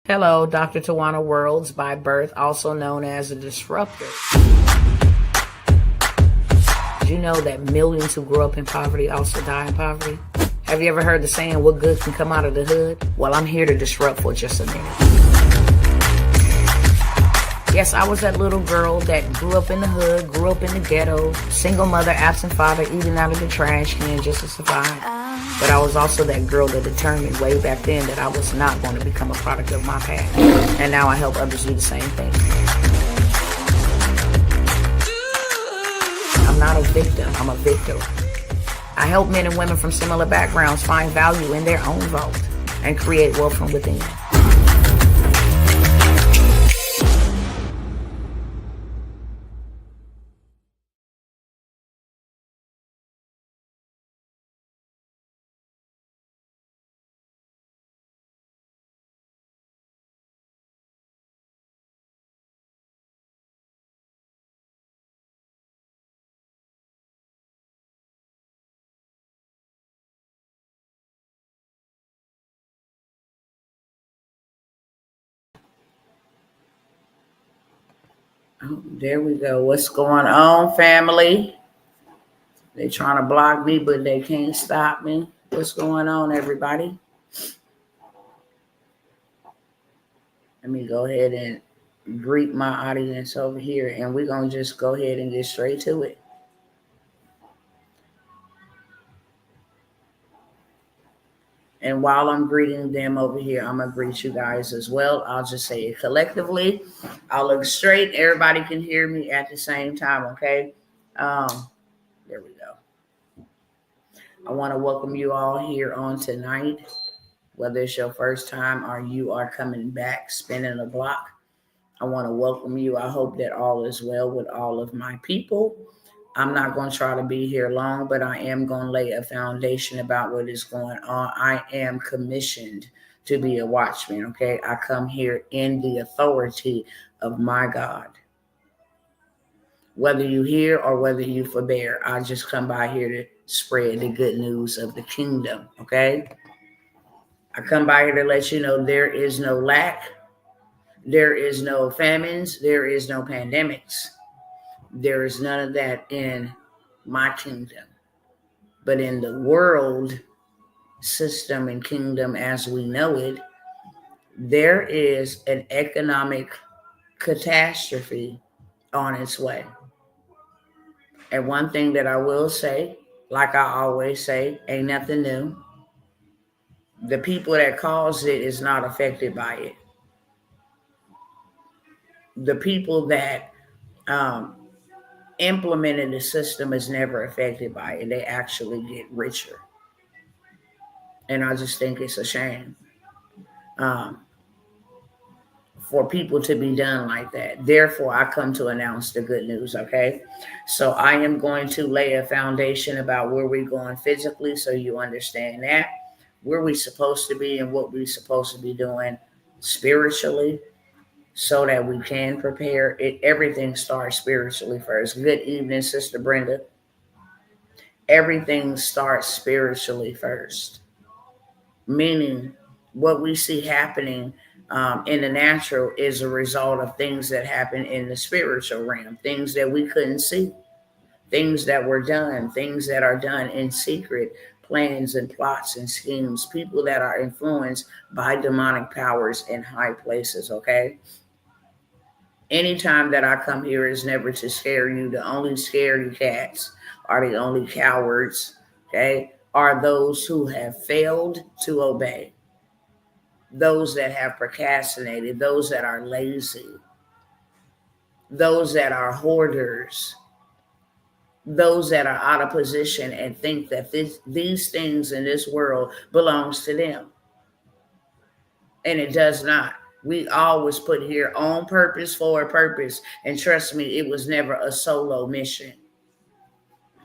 Hello, Dr. Tawana Worlds, by birth, also known as a disruptor. Did you know that millions who grew up in poverty also die in poverty? Have you ever heard the saying, what good can come out of the hood? Well, I'm here to disrupt for just a minute. Yes, I was that little girl that grew up in the hood, grew up in the ghetto, single mother, absent father, eating out of the trash can just to survive. But I was also that girl that determined way back then that I was not going to become a product of my past. And now I help others do the same thing. I'm not a victim, I'm a victor. I help men and women from similar backgrounds find value in their own vault and create wealth from within. Oh, there we go. What's going on, family? They're trying to block me, but they can't stop me. What's going on, everybody? Let me go ahead and greet my audience over here, and we're going to just go ahead and get straight to it. And while I'm greeting them over here, I'm going to greet you guys as well. I'll just say it collectively. I'll look straight. Everybody can hear me at the same time, okay? There we go. I want to welcome you all here on tonight, whether it's your first time or you are coming back, spinning the block. I want to welcome you. I hope that all is well with all of my people. I'm not going to try to be here long, but I am going to lay a foundation about what is going on. I am commissioned to be a watchman, okay? I come here in the authority of my God. Whether you hear or whether you forbear, I just come by here to spread the good news of the kingdom, okay? I come by here to let you know there is no lack. There is no famines. There is no pandemics. There is none of that in my kingdom. But in the world system and kingdom as we know it, there is an economic catastrophe on its way. And one thing that I will say, like I always say, ain't nothing new. The people that caused it is not affected by it. The people that implemented the system is never affected by it. They actually get richer. And I just think it's a shame for people to be done like that. Therefore, I come to announce the good news, okay? So I am going to lay a foundation about where we're going physically so you understand that, where we're supposed to be and what we're supposed to be doing spiritually so that we can prepare. Everything starts spiritually first. Good evening, Sister Brenda. Everything starts spiritually first, meaning what we see happening in the natural is a result of things that happen in the spiritual realm, things that we couldn't see, things that were done, things that are done in secret, plans and plots and schemes, people that are influenced by demonic powers in high places, okay? Anytime that I come here is never to scare you. The only scaredy cats are the only cowards, okay, are those who have failed to obey, those that have procrastinated, those that are lazy, those that are hoarders, those that are out of position and think that these things in this world belongs to them. And it does not. We always put here on purpose for a purpose. And trust me, it was never a solo mission.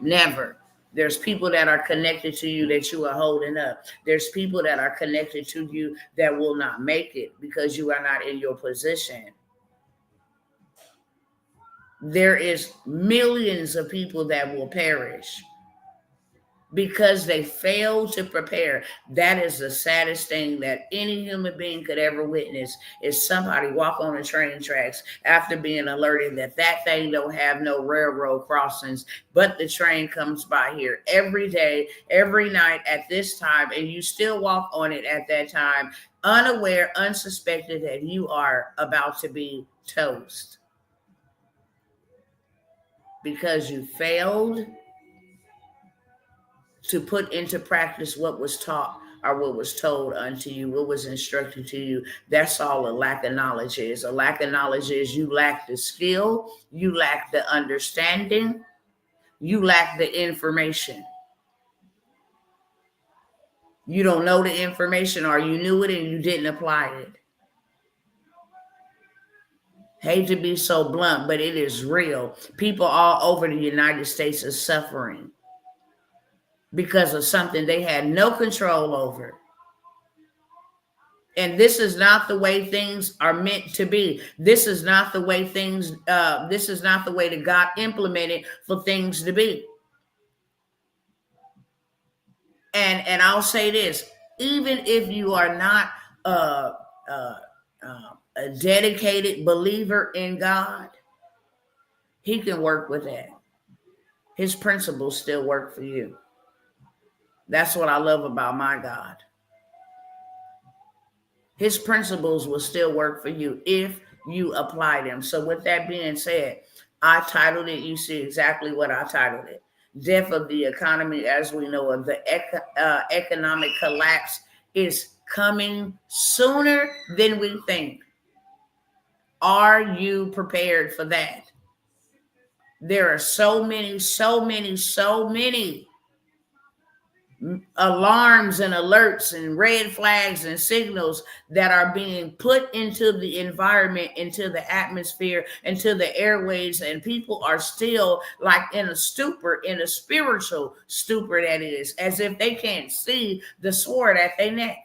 Never. There's people that are connected to you that you are holding up. There's people that are connected to you that will not make it because you are not in your position. There is millions of people that will perish. because they failed to prepare. That is the saddest thing that any human being could ever witness, is somebody walk on the train tracks after being alerted that that thing don't have no railroad crossings, but the train comes by here every day, every night at this time, and you still walk on it at that time, unaware, unsuspected that you are about to be toast because you failed to put into practice what was taught or what was told unto you, what was instructed to you. That's all a lack of knowledge is. A lack of knowledge is you lack the skill, you lack the understanding, you lack the information. You don't know the information, or you knew it and you didn't apply it. Hate to be so blunt, but it is real. People all over the United States are suffering because of something they had no control over. And this is not the way things are meant to be. This is not the way things, this is not the way that God implemented for things to be. And I'll say this, even if you are not a dedicated believer in God, he can work with that. His principles still work for you. That's what I love about my God. His principles will still work for you if you apply them. So with that being said, I titled it, you see exactly what I titled it. Death of the economy as we know it. The economic collapse is coming sooner than we think. Are you prepared for that? There are so many alarms and alerts and red flags and signals that are being put into the environment, into the atmosphere, into the airways, and people are still like in a stupor, in a spiritual stupor, that is, as if they can't see the sword at their neck.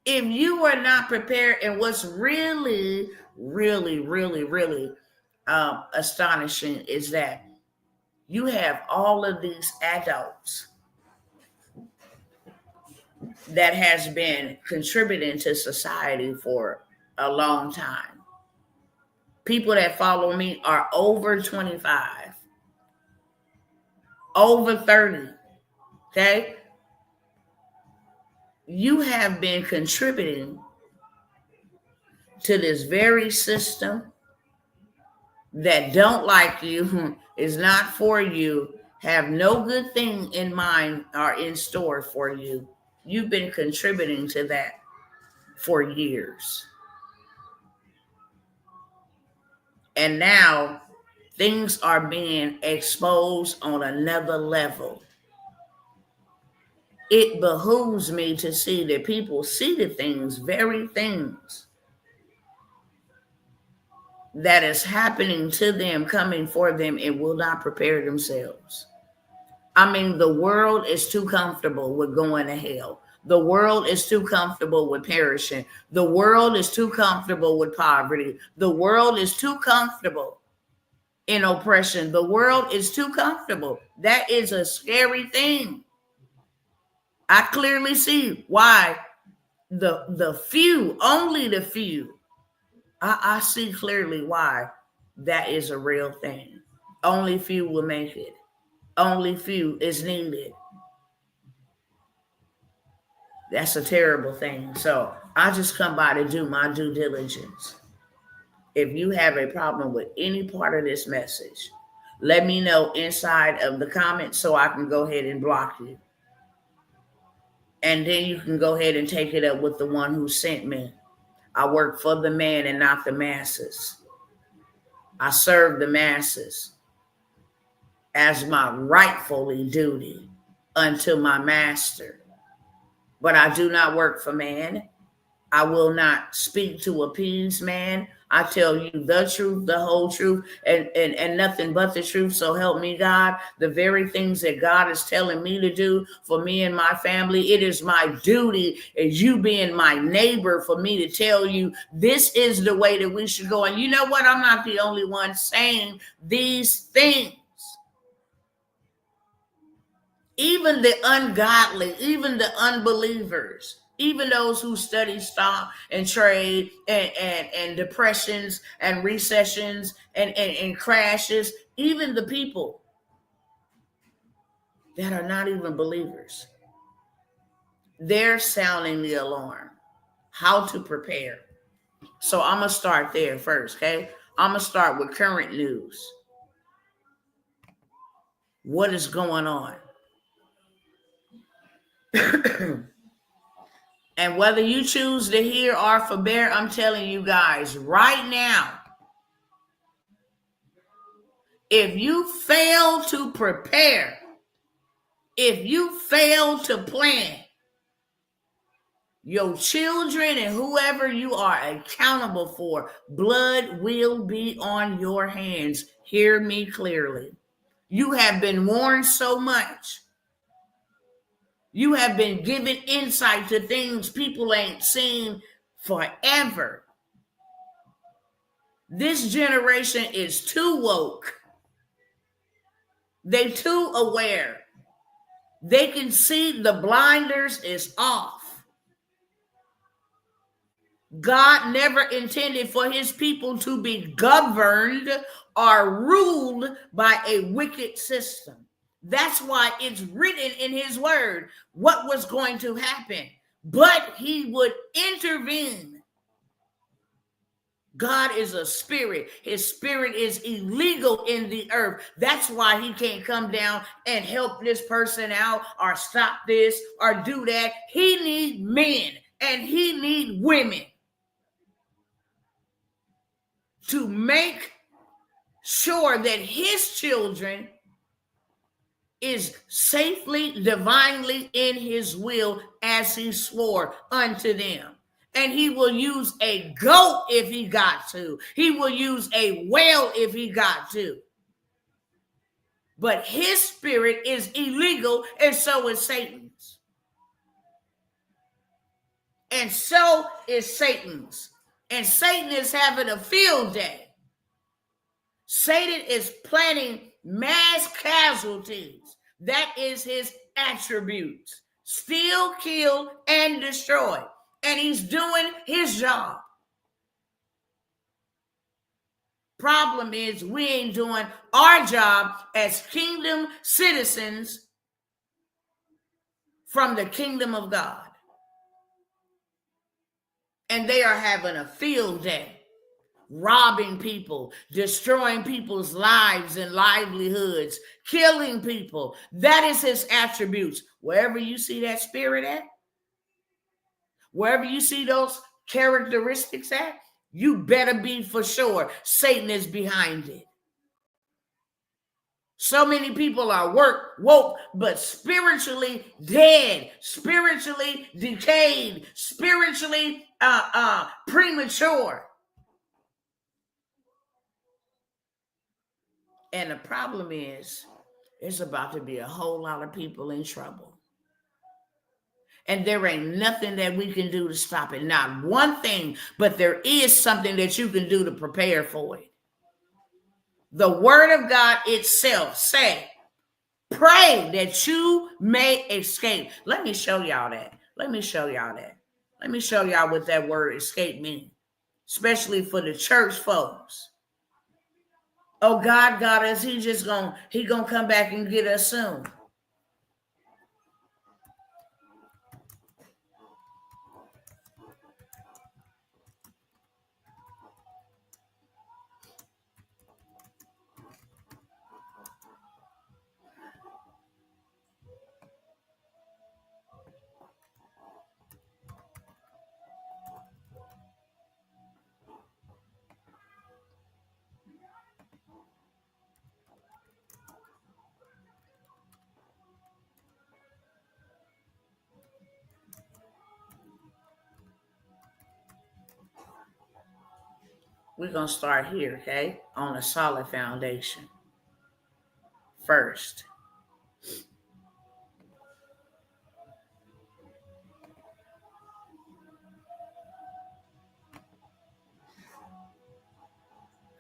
If you are not prepared, and what's really astonishing is that you have all of these adults that has been contributing to society for a long time. People that follow me are over 25, over 30, okay? You have been contributing to this very system that don't like you, is not for you, have no good thing in mind or in store for you. You've been contributing to that for years. And now things are being exposed on another level. It behooves me to see that people see the things, very things that is happening to them, coming for them, and will not prepare themselves. I mean, the world is too comfortable with going to hell. The world is too comfortable with perishing. The world is too comfortable with poverty. The world is too comfortable in oppression. The world is too comfortable. That is a scary thing. I clearly see why the few, only the few, I see clearly why that is a real thing. Only few will make it. Only few is needed. That's a terrible thing. So I just come by to do my due diligence. If you have a problem with any part of this message, let me know inside of the comments so I can go ahead and block you. And then you can go ahead and take it up with the one who sent me. I work for the man and not the masses. I serve the masses as my rightfully duty unto my master. But I do not work for man. I will not speak to appease man. I tell you the truth, the whole truth, and nothing but the truth. So help me God. The very things that God is telling me to do for me and my family, it is my duty, as you being my neighbor, for me to tell you this is the way that we should go. And you know what? I'm not the only one saying these things. Even the ungodly, even the unbelievers, even those who study stock and trade and depressions and recessions and crashes, even the people that are not even believers, they're sounding the alarm. How to prepare. So I'm going to start there first, okay? I'm going to start with current news. What is going on? And whether you choose to hear or forbear, I'm telling you guys right now, if you fail to prepare, if you fail to plan, your children and whoever you are accountable for, blood will be on your hands. Hear me clearly. You have been warned so much. You have been given insight to things people ain't seen forever. This generation is too woke. They too aware. They can see the blinders is off. God never intended for his people to be governed or ruled by a wicked system. That's why it's written in his word what was going to happen. But he would intervene. God is a spirit. His spirit is illegal in the earth. That's why he can't come down and help this person out or stop this or do that. He needs men and he needs women to make sure that his children is safely, divinely in his will as he swore unto them. And he will use a goat if he got to. He will use a whale if he got to. But his spirit is illegal, and so is Satan's. And so is Satan's. And Satan is having a field day. Satan is planning mass casualties. That is his attributes. Steal, kill, and destroy. And he's doing his job. Problem is, we ain't doing our job as kingdom citizens from the kingdom of God. And they are having a field day. Robbing people, destroying people's lives and livelihoods, killing people. That is his attributes. Wherever you see that spirit at, wherever you see those characteristics at, you better be for sure Satan is behind it. So many people are woke, but spiritually dead, spiritually decayed, spiritually premature. And the problem is, there's about to be a whole lot of people in trouble. And there ain't nothing that we can do to stop it. Not one thing, but there is something that you can do to prepare for it. The word of God itself say, pray that you may escape. Let me show y'all that. Let me show y'all what that word escape means, especially for the church folks. Oh, God got us. He gonna come back and get us soon. We're going to start here, okay, on a solid foundation. First,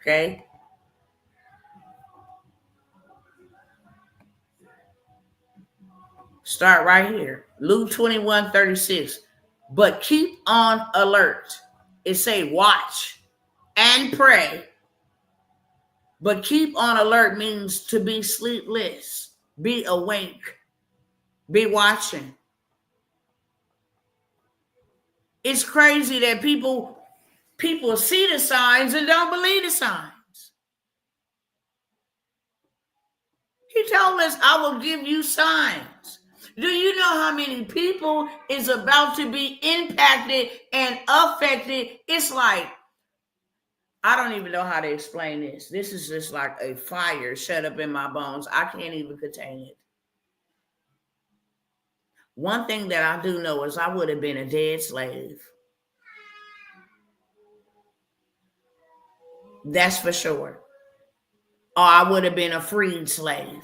okay, Start right here. Luke 21:36. But keep on alert. It say watch and pray. But keep on alert means to be sleepless, be awake, be watching. It's crazy that people see the signs and don't believe the signs. He told us, I will give you signs. Do you know how many people is about to be impacted and affected? It's like, I don't even know how to explain this. This is just like a fire shut up in my bones. I can't even contain it. One thing that I do know is I would have been a dead slave. That's for sure. Or I would have been a freed slave,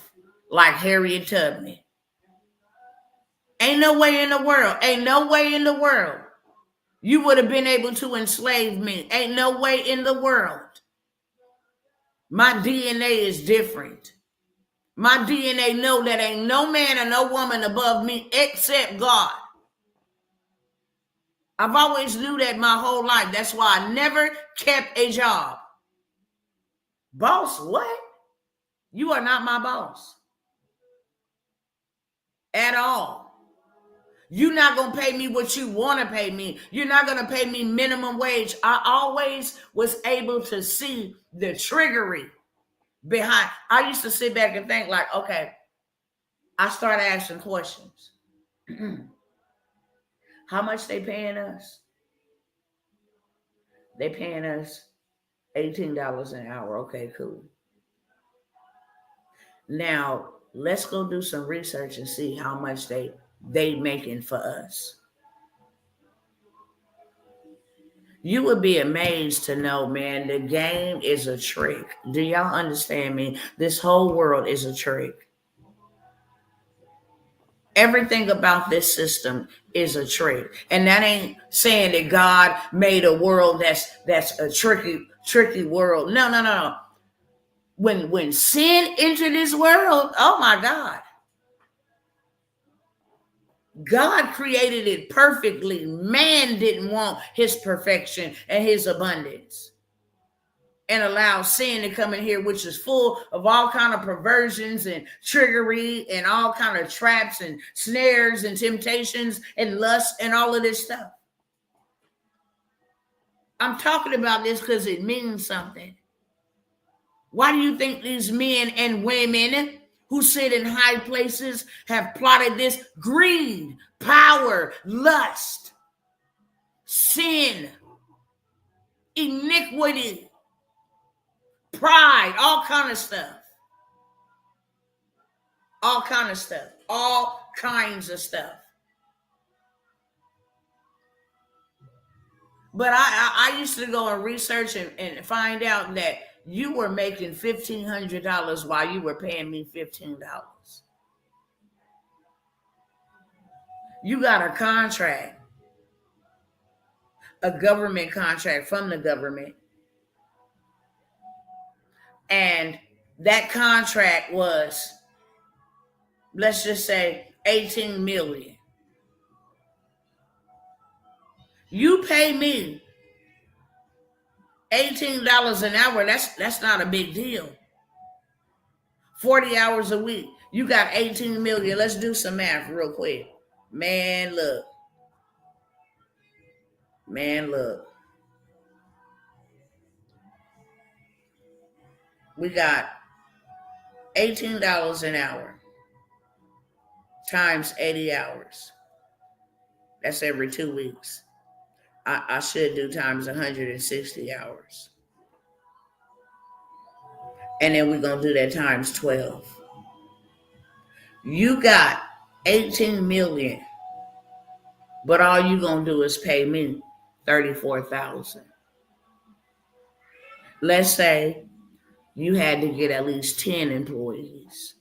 like Harriet Tubman. Ain't no way in the world. Ain't no way in the world you would have been able to enslave me. Ain't no way in the world. My DNA is different. My DNA know that ain't no man or no woman above me except God. I've always knew that my whole life. That's why I never kept a job. Boss, what? You are not my boss. At all. You're not going to pay me what you want to pay me. You're not going to pay me minimum wage. I always was able to see the trickery behind. I used to sit back and think like, okay, I started asking questions. How much they paying us? They paying us $18 an hour. Okay, cool. Now, let's go do some research and see how much they making for us. You would be amazed to know, man, the game is a trick. Do y'all understand me? This whole world is a trick. Everything about this system is a trick. And that ain't saying that God made a world that's a tricky world. No. When sin entered this world, oh my God. God created it perfectly. Man didn't want his perfection and his abundance. And allow sin to come in here, which is full of all kind of perversions and trickery and all kind of traps and snares and temptations and lust and all of this stuff. I'm talking about this because it means something. Why do you think these men and women who sit in high places have plotted this? Greed, power, lust, sin, iniquity, pride, all kind of stuff. All kind of stuff. All kinds of stuff. But I used to go and research and find out that you were making $1,500 while you were paying me $15. You got a contract, a government contract from the government. And that contract was, let's just say, $18 million. You pay me $18 an hour. That's not a big deal. 40 hours a week. You got 18 million. Let's do some math real quick. Man, look. We got $18 an hour times 80 hours. That's every 2 weeks. I should do times 160 hours. And then we're going to do that times 12. You got 18 million, but all you're going to do is pay me $34,000. Let's say you had to get at least 10 employees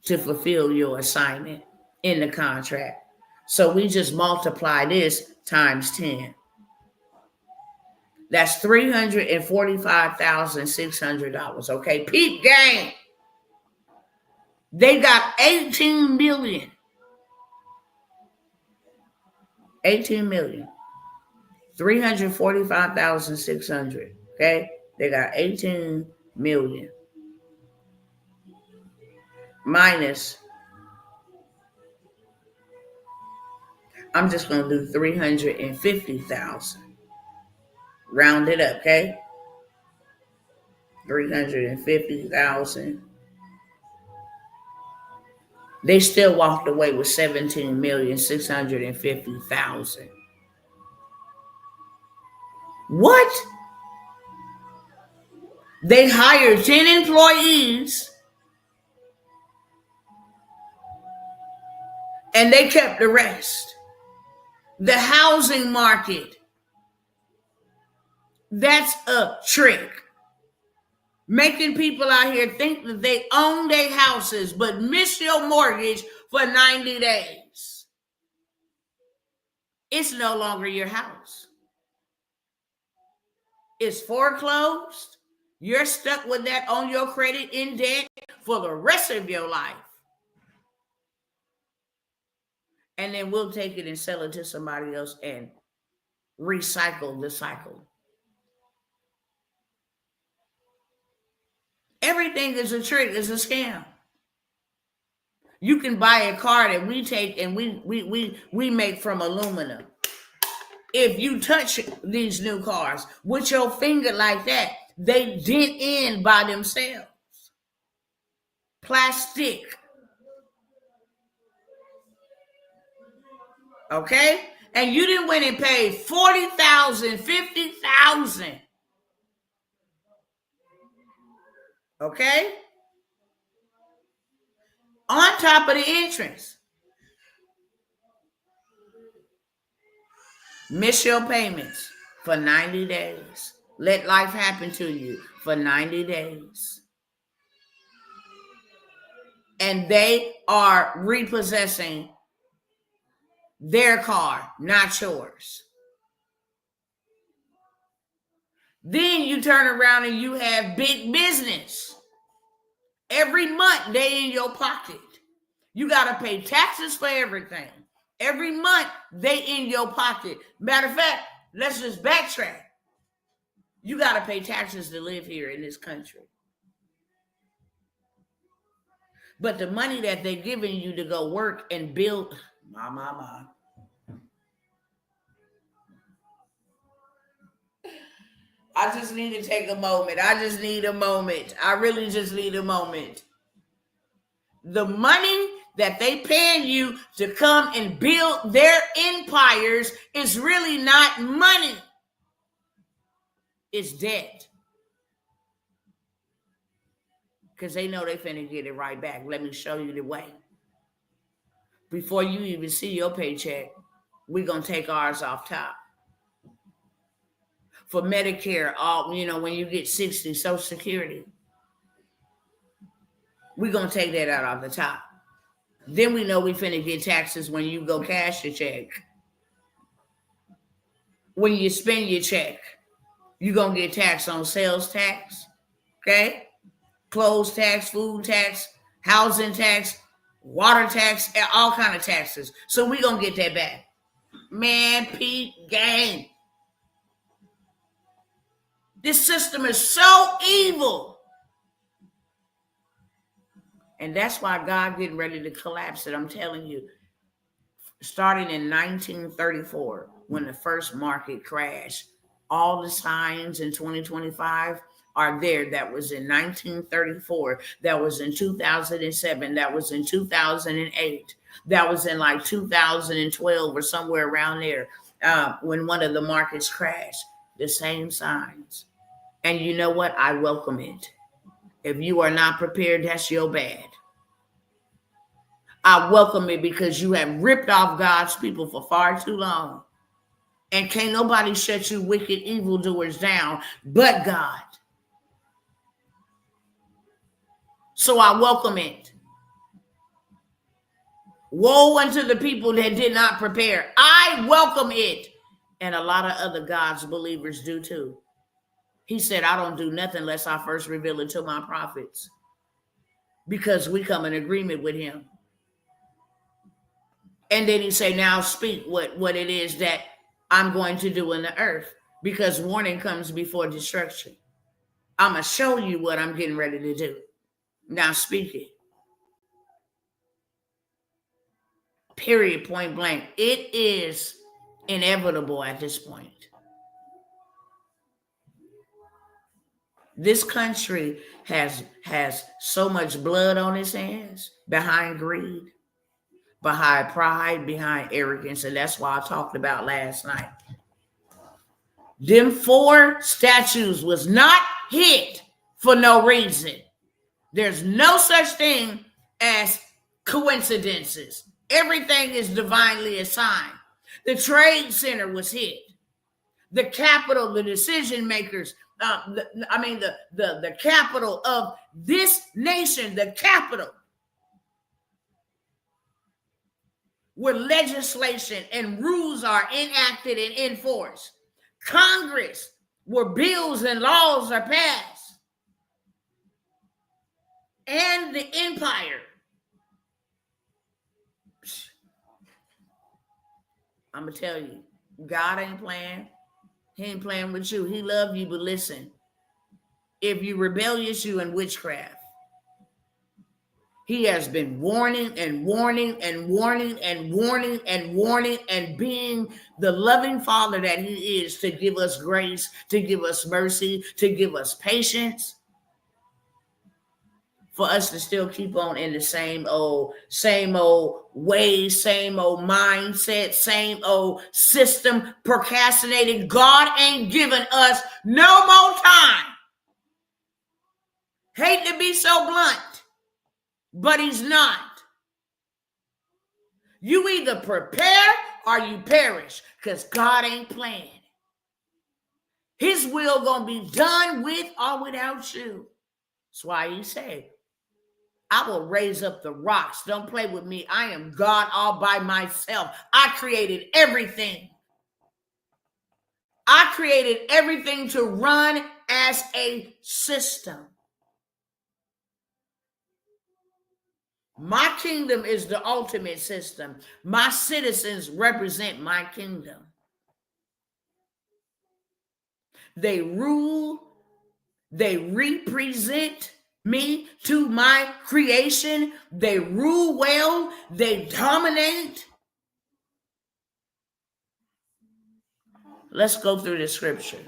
to fulfill your assignment in the contract. So we just multiply this times 10. That's $345,600. Okay, peep game. They got 18 million. 18 million. 345,600. Okay? They got 18 million. Minus, I'm just going to do 350,000. Round it up, okay? 350,000. They still walked away with 17,650,000. What? They hired 10 employees and they kept the rest. The housing market, that's a trick. Making people out here think that they own their houses but miss your mortgage for 90 days. It's no longer your house. It's foreclosed. You're stuck with that on your credit in debt for the rest of your life. And then we'll take it and sell it to somebody else and recycle the cycle. Everything is a trick, is a scam. You can buy a car that we take and we make from aluminum. If you touch these new cars with your finger like that, they dent in by themselves. Plastic. Okay? And you didn't went and paid $40,000, $50,000. Okay? On top of the entrance. Miss your payments for 90 days. Let life happen to you for 90 days. And they are repossessing their car, not yours. Then you turn around and you have big business. Every month they in your pocket. You got to pay taxes for everything. Every month they in your pocket. Matter of fact, let's just backtrack. You got to pay taxes to live here in this country. But the money that they're giving you to go work and build, my. I just need to take a moment. I just need a moment. I really just need a moment. The money that they paying you to come and build their empires is really not money. It's debt. Because they know they finna get it right back. Let me show you the way. Before you even see your paycheck, we're going to take ours off top. For Medicare, when you get 60, Social Security, we're going to take that out of the top. Then we know we finna get taxes when you go cash your check. When you spend your check, you're going to get taxed on sales tax, okay? Clothes tax, food tax, housing tax, water tax, all kind of taxes. So we're going to get that back. Man, Pete, gang. This system is so evil. And that's why God getting ready to collapse it. I'm telling you, starting in 1934, when the first market crashed, all the signs in 2025 are there. That was in 1934. That was in 2007. That was in 2008. That was in like 2012 or somewhere around there when one of the markets crashed. The same signs. And you know what? I welcome it. If you are not prepared, that's your bad. I welcome it because you have ripped off God's people for far too long. And can't nobody shut you wicked evildoers down but God. So I welcome it. Woe unto the people that did not prepare. I welcome it. And a lot of other God's believers do too. He said, I don't do nothing unless I first reveal it to my prophets. because we come in agreement with him. And then he say, now speak what it is that I'm going to do in the earth, because warning comes before destruction. I'm going to show you what I'm getting ready to do. Now speak it. Period, point blank. It is inevitable at this point. This country has so much blood on its hands behind greed, behind pride, behind arrogance. And that's why I talked about last night. Them 4 statues was not hit for no reason. There's no such thing as coincidences. Everything is divinely assigned. The Trade Center was hit. The capital, the decision makers, the capital of this nation, the capital, where legislation and rules are enacted and enforced. Congress, where bills and laws are passed. And the empire. I'm going to tell you, God ain't playing. He ain't playing with you. He love you, but listen, if you rebellious, you in witchcraft. He has been warning and warning and warning and warning and warning, and being the loving Father that he is, to give us grace, to give us mercy, to give us patience, for us to still keep on in the same old ways, same old mindset, same old system, procrastinating. God ain't giving us no more time. Hate to be so blunt, but he's not. You either prepare or you perish, because God ain't playing. His will gonna be done with or without you. That's why he said, I will raise up the rocks. Don't play with me. I am God all by myself. I created everything. I created everything to run as a system. My kingdom is the ultimate system. My citizens represent my kingdom. They rule. They represent me to my creation. They rule well. They dominate. Let's go through the scripture.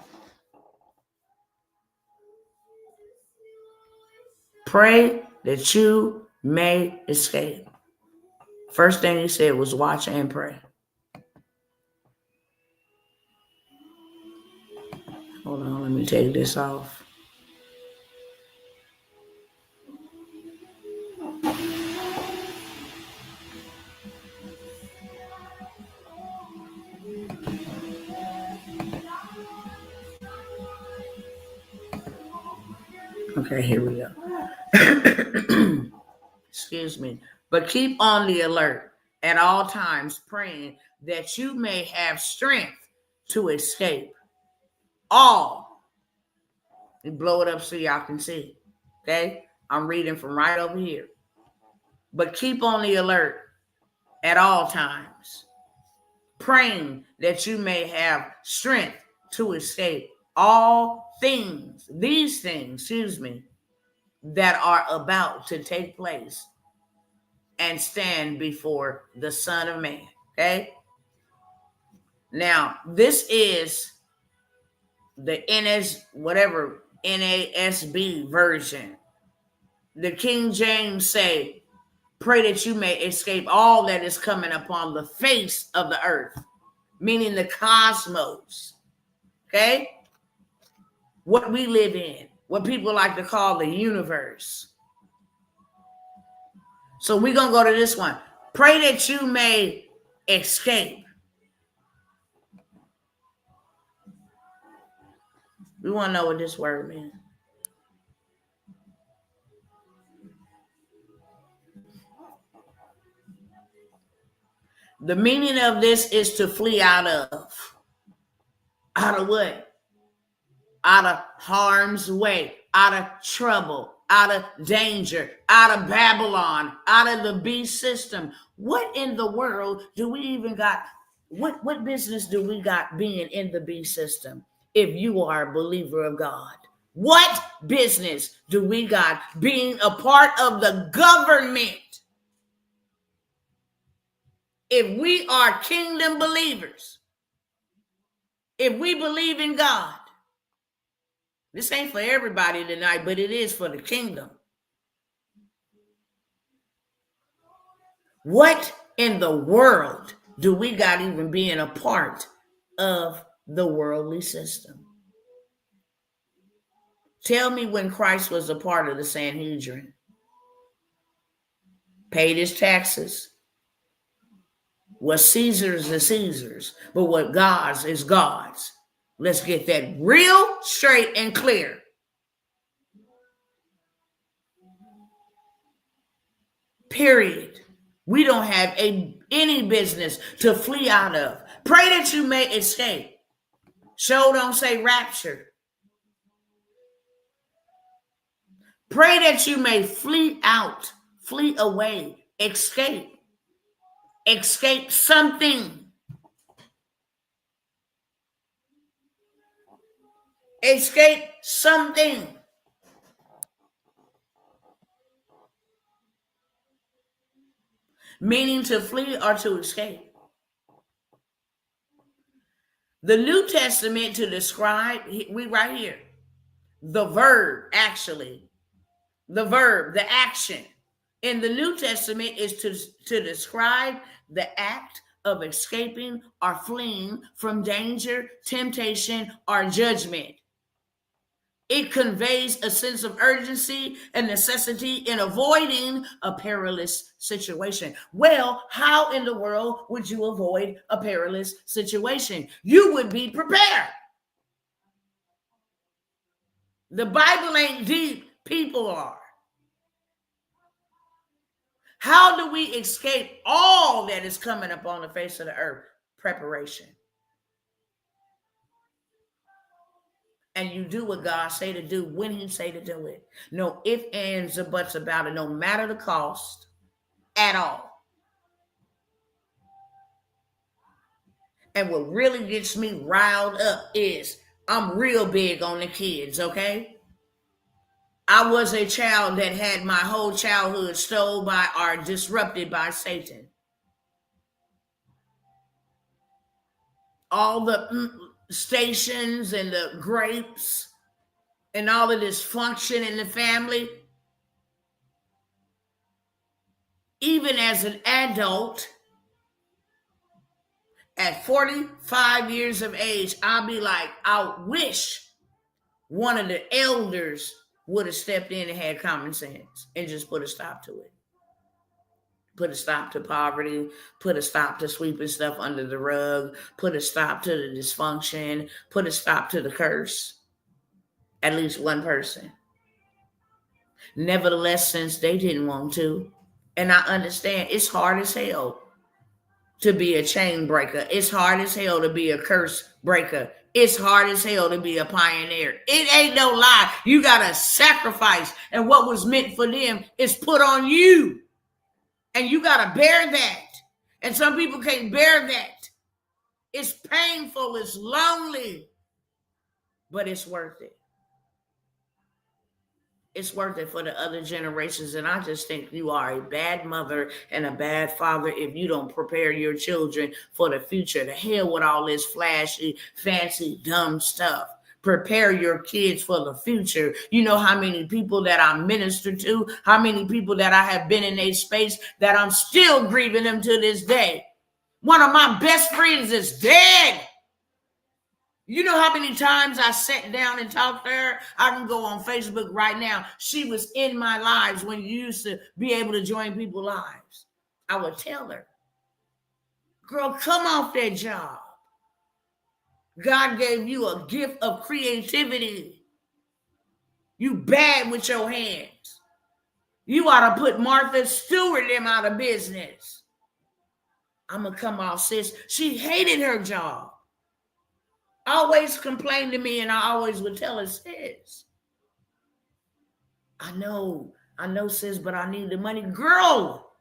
Pray that you may escape. First thing he said was watch and pray. Hold on, let me take this off. Okay, here we go. Excuse me. But keep on the alert at all times, praying that you may have strength to escape all. And blow it up so y'all can see. Okay? I'm reading from right over here. But keep on the alert at all times, praying that you may have strength to escape all things, these things, that are about to take place and stand before the Son of Man. Okay? Now, this is the NASB version. The King James say, pray that you may escape all that is coming upon the face of the earth, meaning the cosmos. Okay? What we live in, what people like to call the universe. So we're going to go to this one. Pray that you may escape. We want to know what this word means. The meaning of this is to flee out of. Out of what? Out of harm's way. Out of trouble. out of danger, out of Babylon, out of the beast system. What in the world do we even got? What business do we got being in the beast system if you are a believer of God? What business do we got being a part of the government if we are kingdom believers? If we believe in God, this ain't for everybody tonight, but it is for the kingdom. What in the world do we got even being a part of the worldly system? Tell me when Christ was a part of the Sanhedrin, paid his taxes. What Caesar's is Caesar's, but what God's is God's. Let's get that real straight and clear. Period. We don't have any business to flee out of. Pray that you may escape. Show don't say rapture. Pray that you may flee out, flee away, escape. Escape something. Escape something. Meaning to flee or to escape. The New Testament to describe, we right here, the verb actually, the verb, the action in the New Testament is to describe the act of escaping or fleeing from danger, temptation, or judgment. It conveys a sense of urgency and necessity in avoiding a perilous situation. Well, how in the world would you avoid a perilous situation? You would be prepared. The Bible ain't deep, people are. How do we escape all that is coming up on the face of the earth? Preparation. And you do what God say to do when he say to do it. No ifs, ands, or buts about it, no matter the cost at all. And what really gets me riled up is I'm real big on the kids, okay? I was a child that had my whole childhood stolen by or disrupted by Satan. All the stations and the grapes and all of this function in the family. Even as an adult, at 45 years of age, I'll be like, I wish one of the elders would have stepped in and had common sense and just put a stop to it. Put a stop to poverty, put a stop to sweeping stuff under the rug, put a stop to the dysfunction, put a stop to the curse. At least one person. Nevertheless, since they didn't want to, and I understand it's hard as hell to be a chain breaker. It's hard as hell to be a curse breaker. It's hard as hell to be a pioneer. It ain't no lie. You got to sacrifice. And what was meant for them is put on you. And you got to bear that. And some people can't bear that. It's painful. It's lonely. But it's worth it. It's worth it for the other generations. And I just think you are a bad mother and a bad father if you don't prepare your children for the future. The hell with all this flashy, fancy, dumb stuff. Prepare your kids for the future. You know how many people that I minister to, how many people that I have been in a space that I'm still grieving them to this day. One of my best friends is dead. You know how many times I sat down and talked to her? I can go on Facebook right now. She was in my lives when you used to be able to join people's lives. I would tell her, girl, come off that job. God gave you a gift of creativity. You bad with your hands. You ought to put Martha Stewart them out of business. I'm going to come off, sis. She hated her job. Always complained to me, and I always would tell her, sis, I know, sis, but I need the money. Girl,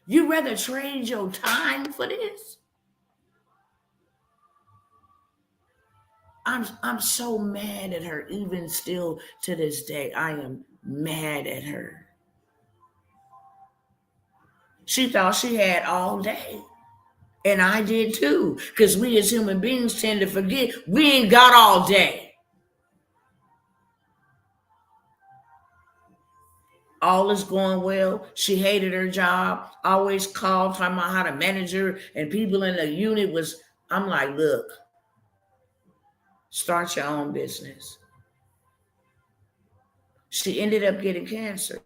you rather trade your time for this? I'm so mad at her, even still to this day. I am mad at her. She thought she had all day. And I did too. Because we as human beings tend to forget we ain't got all day. All is going well. She hated her job. Always called, talking about how to manage her. And people in the unit was, I'm like, look, start your own business. She ended up getting cancer.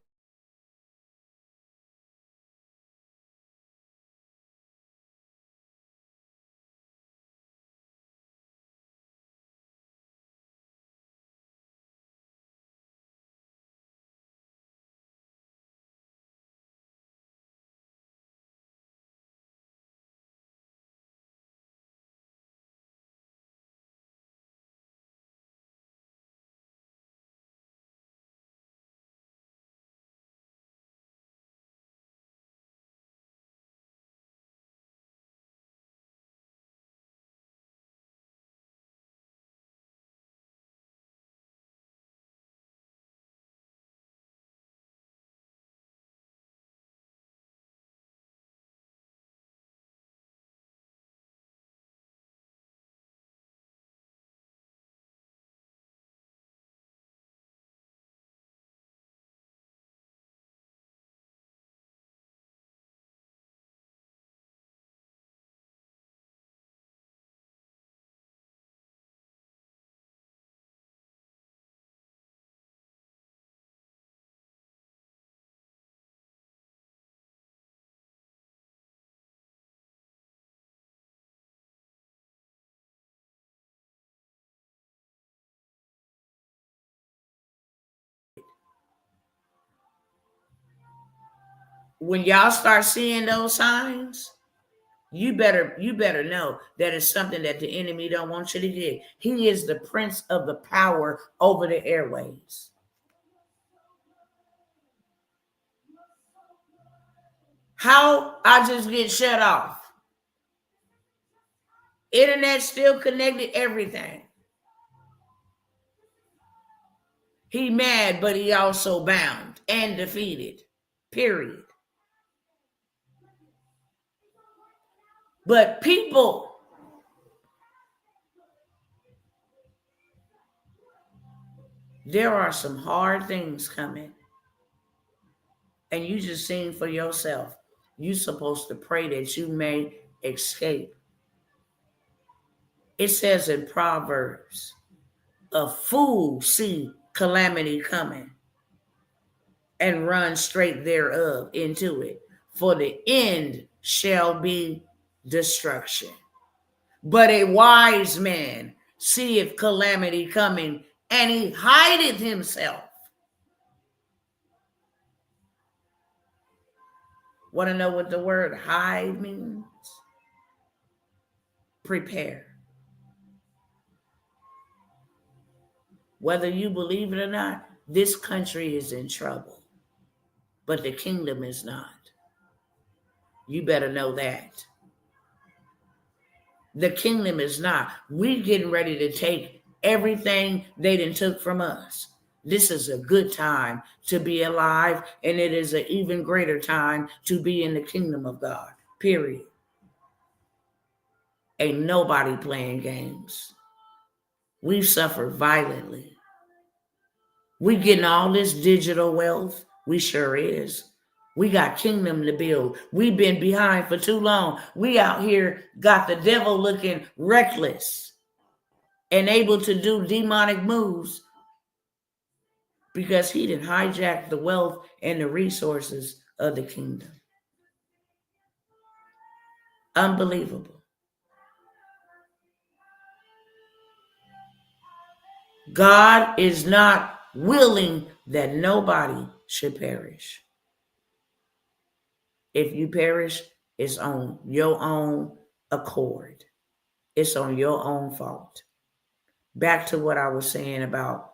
When y'all start seeing those signs, you better know that it's something that the enemy don't want you to get. He is the prince of the power over the airways. How I just get shut off? Internet still connected, everything. He mad, but he also bound and defeated. Period. But people, there are some hard things coming. And you just seen for yourself. You're supposed to pray that you may escape. It says in Proverbs, a fool see calamity coming and run straight thereof into it, for the end shall be destruction. But a wise man seeth calamity coming, and he hideth himself. Want to know what the word hide means? Prepare. Whether you believe it or not, this country is in trouble, but the kingdom is not. You better know that. The kingdom is not. We getting ready to take everything they done took from us. This is a good time to be alive, and it is an even greater time to be in the kingdom of God, period. Ain't nobody playing games. We've suffered violently. We getting all this digital wealth. We sure is. We got kingdom to build. We've been behind for too long. We out here got the devil looking reckless and able to do demonic moves because he didn't hijack the wealth and the resources of the kingdom. Unbelievable. God is not willing that nobody should perish. If you perish, it's on your own accord. It's on your own fault. Back to what I was saying about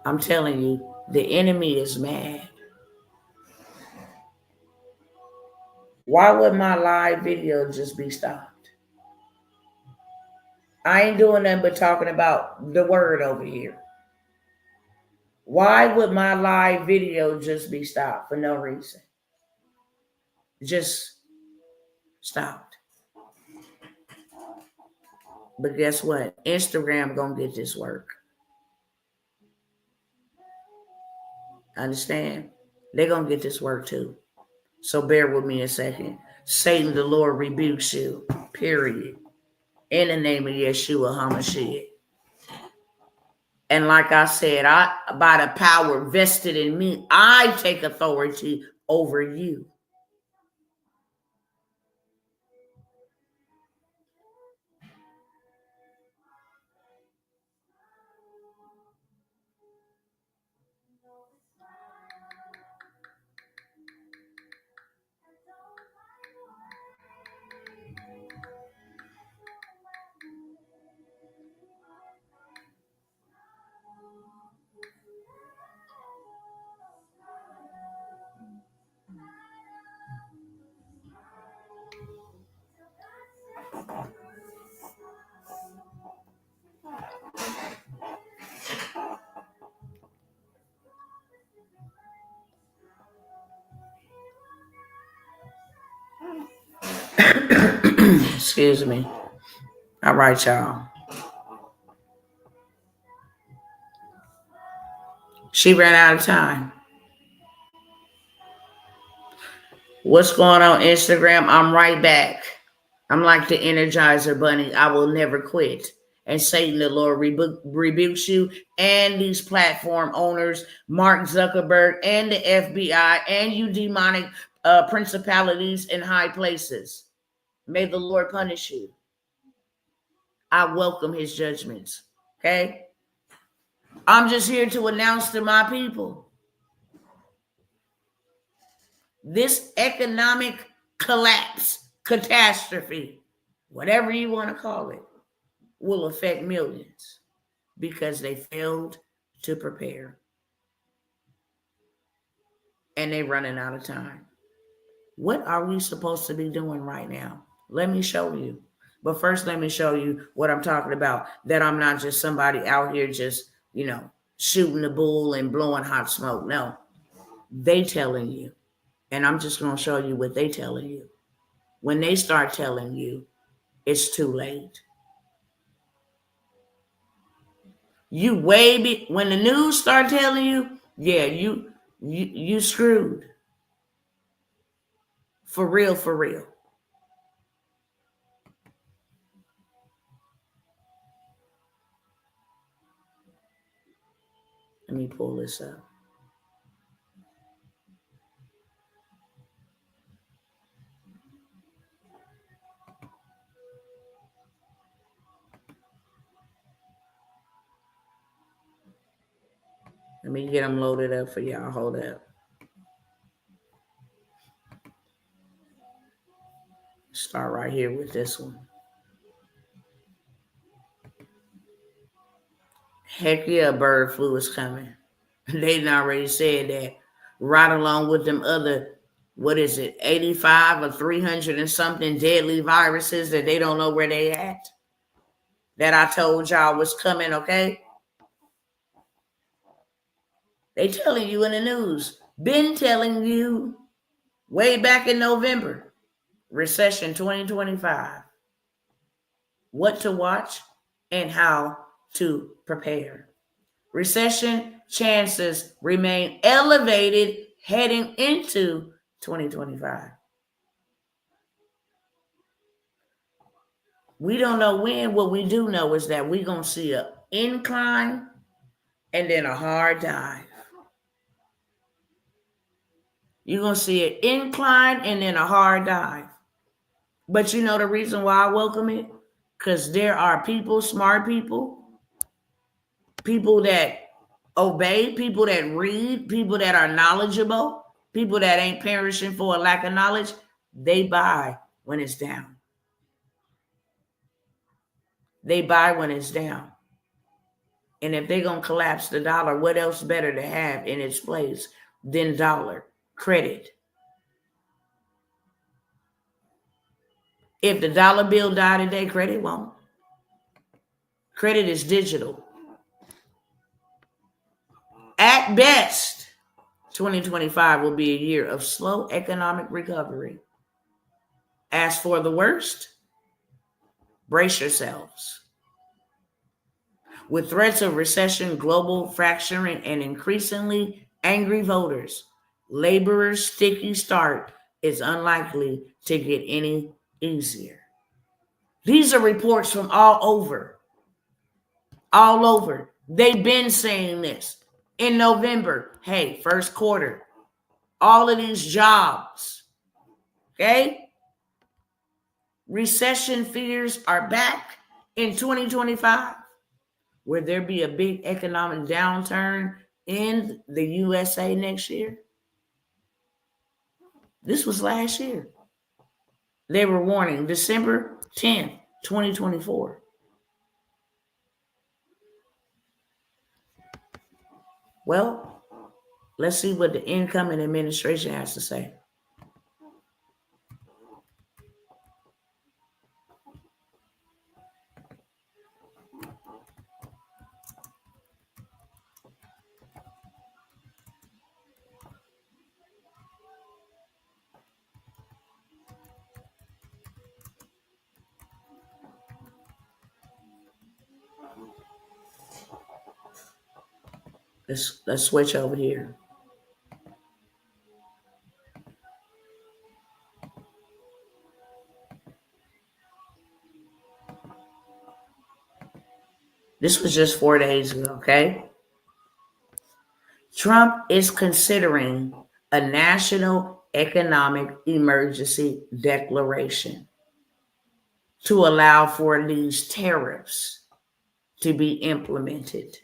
I'm telling you, the enemy is mad. Why would my live video just be stopped? I ain't doing nothing but talking about the word over here. Why would my live video just be stopped for no reason? Just stopped. But guess what? Instagram gonna get this work. Understand? They're gonna get this work too. So bear with me a second. Satan, the Lord rebukes you. Period. In the name of Yeshua HaMashiach. And like I said, by the power vested in me, I take authority over you. Excuse me. All right, y'all. She ran out of time. What's going on Instagram? I'm right back. I'm like the Energizer Bunny. I will never quit. And Satan, the Lord, rebukes you and these platform owners, Mark Zuckerberg and the FBI and you demonic principalities in high places. May the Lord punish you. I welcome his judgments. Okay? I'm just here to announce to my people this economic collapse, catastrophe, whatever you want to call it, will affect millions because they failed to prepare. And they're running out of time. What are we supposed to be doing right now? Let me show you. But first, let me show you what I'm talking about. That I'm not just somebody out here just, shooting the bull and blowing hot smoke. No, they telling you. And I'm just going to show you what they telling you. When they start telling you, it's too late. When the news start telling you, yeah, you screwed. For real, for real. Let me pull this up. Let me get them loaded up for y'all. Hold up. Start right here with this one. Heck yeah, bird flu is coming. They done already said that right along with them other, 85 or 300 and something deadly viruses that they don't know where they at. That I told y'all was coming, okay? They telling you in the news. Been telling you way back in November. Recession 2025. What to watch and how to prepare. Recession chances remain elevated heading into 2025. We don't know when. What we do know is that we're going to see an incline and then a hard dive. You're going to see an incline and then a hard dive. But you know the reason why I welcome it? Because there are people, smart people, people that obey, people that read, people that are knowledgeable, people that ain't perishing for a lack of knowledge. They buy when it's down. They buy when it's down. And if they're going to collapse the dollar, what else better to have in its place than dollar? Credit. If the dollar bill died today, credit won't. Credit is digital. At best, 2025 will be a year of slow economic recovery. As for the worst, brace yourselves. With threats of recession, global fracturing, and increasingly angry voters, laborers' sticky start is unlikely to get any easier. These are reports from all over. All over. They've been saying this. In November, hey, first quarter, all of these jobs, okay? Recession fears are back in 2025. Will there be a big economic downturn in the USA next year? This was last year. They were warning December 10th, 2024. Well, let's see what the incoming administration has to say. Let's switch over here. This was just 4 days ago, okay? Trump is considering a national economic emergency declaration to allow for these tariffs to be implemented.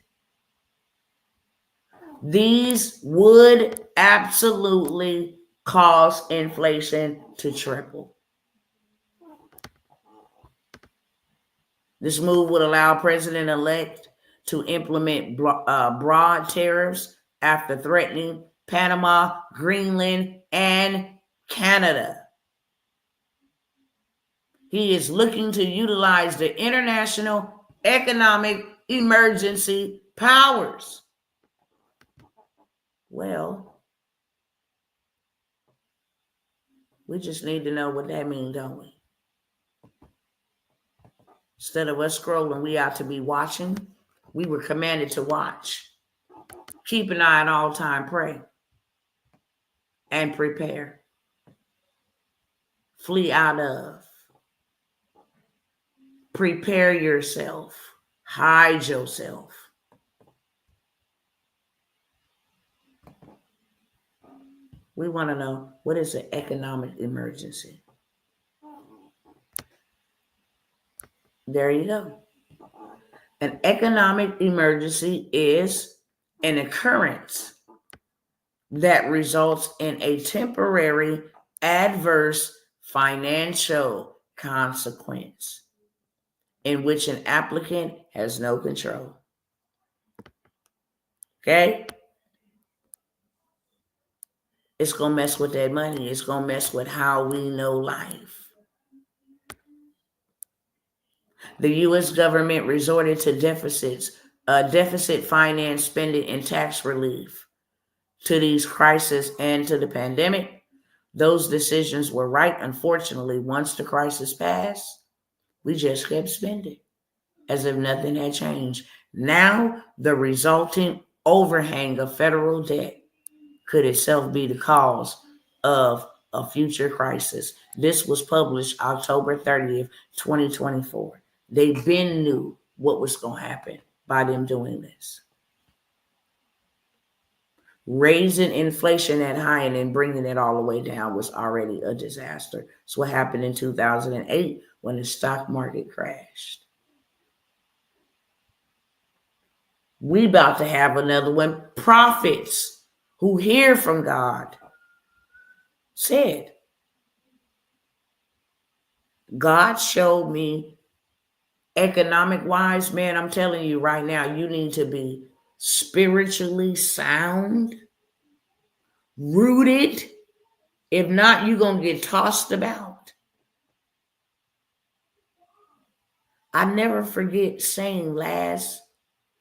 These would absolutely cause inflation to triple. This move would allow President-elect to implement broad tariffs after threatening Panama, Greenland, and Canada. He is looking to utilize the international economic emergency powers. Well, we just need to know what that means, don't we? Instead of us scrolling, we ought to be watching. We were commanded to watch. Keep an eye at all time, pray, and prepare. Flee out of. Prepare yourself. Hide yourself. We want to know, what is an economic emergency? There you go. An economic emergency is an occurrence that results in a temporary adverse financial consequence in which an applicant has no control. Okay? It's going to mess with that money. It's going to mess with how we know life. The U.S. government resorted to deficit finance spending and tax relief to these crises and to the pandemic. Those decisions were right. Unfortunately, once the crisis passed, we just kept spending as if nothing had changed. Now, the resulting overhang of federal debt could itself be the cause of a future crisis. This was published October 30th, 2024. They been knew what was going to happen by them doing this. Raising inflation that high and then bringing it all the way down was already a disaster. It's what happened in 2008 when the stock market crashed. We about to have another one. Prophets who hear from God said, God showed me Economic wise, man, I'm telling you right now, you need to be spiritually sound, rooted. If not, you're going to get tossed about. I never forget saying last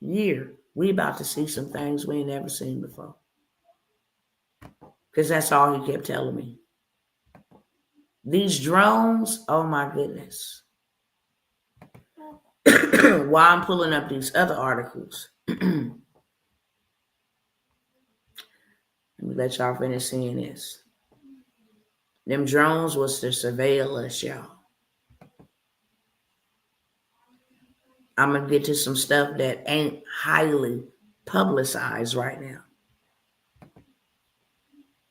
year, we about to see some things we ain't never seen before. Because that's all he kept telling me. These drones, oh my goodness. While I'm pulling up these other articles, let me let y'all finish seeing this. Them drones was to surveil us, y'all. I'm going to get to some stuff that ain't highly publicized right now.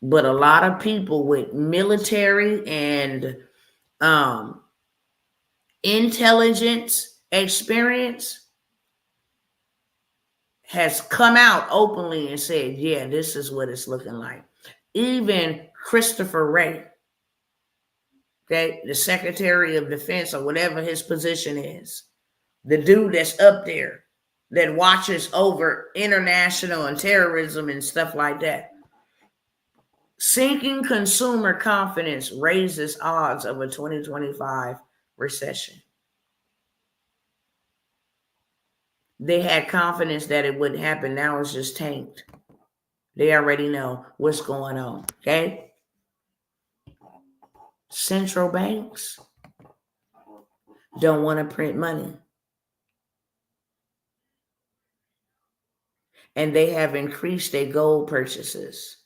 But a lot of people with military and intelligence experience has come out openly and said, yeah, this is what it's looking like. Even Christopher Wray, okay, the Secretary of Defense or whatever his position is, the dude that's up there that watches over international and terrorism and stuff like that. Sinking consumer confidence raises odds of a 2025 recession. They had confidence that it wouldn't happen. Now it's just tanked. They already know what's going on, okay? Central banks don't want to print money. And they have increased their gold purchases.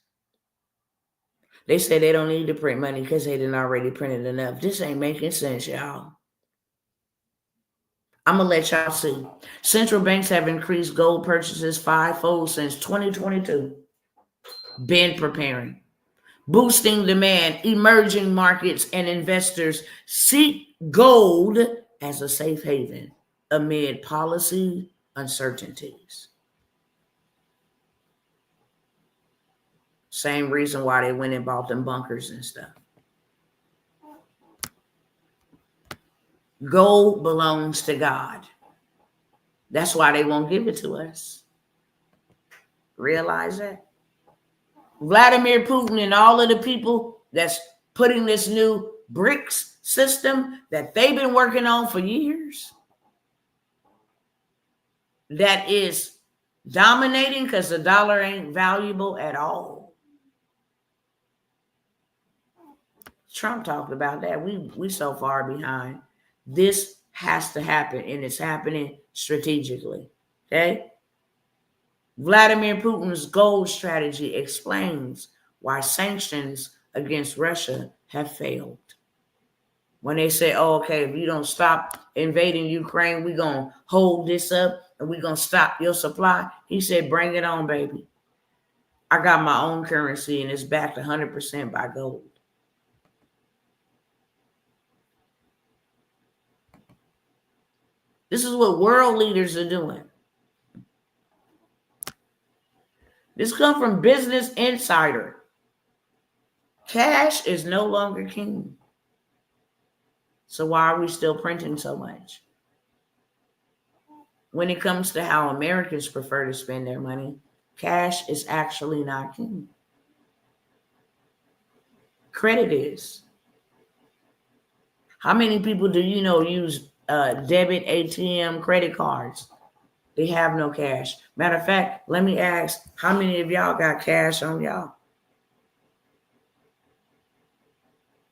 They say they don't need to print money because they didn't already printed enough. This ain't making sense, y'all. I'm going to let y'all see. Central banks have increased gold purchases fivefold since 2022. Been preparing. Boosting demand, emerging markets and investors seek gold as a safe haven amid policy uncertainties. Same reason why they went and bought them bunkers and stuff. Gold belongs to God. That's why they won't give it to us. Realize that? Vladimir Putin and all of the people that's putting this new BRICS system that they've been working on for years, that is dominating because the dollar ain't valuable at all. Trump talked about that. We so far behind. This has to happen, and it's happening strategically. Okay? Vladimir Putin's gold strategy explains why sanctions against Russia have failed. When they say, oh, okay, if you don't stop invading Ukraine, we're going to hold this up and we're going to stop your supply. He said, bring it on, baby. I got my own currency and it's backed 100% by gold. This is what world leaders are doing. This comes from Business Insider. Cash is no longer king. So why are we still printing so much? When it comes to how Americans prefer to spend their money, cash is actually not king. Credit is. How many people do you know use debit, ATM, credit cards? They have no cash. Matter of fact, let me ask, how many of y'all got cash on y'all?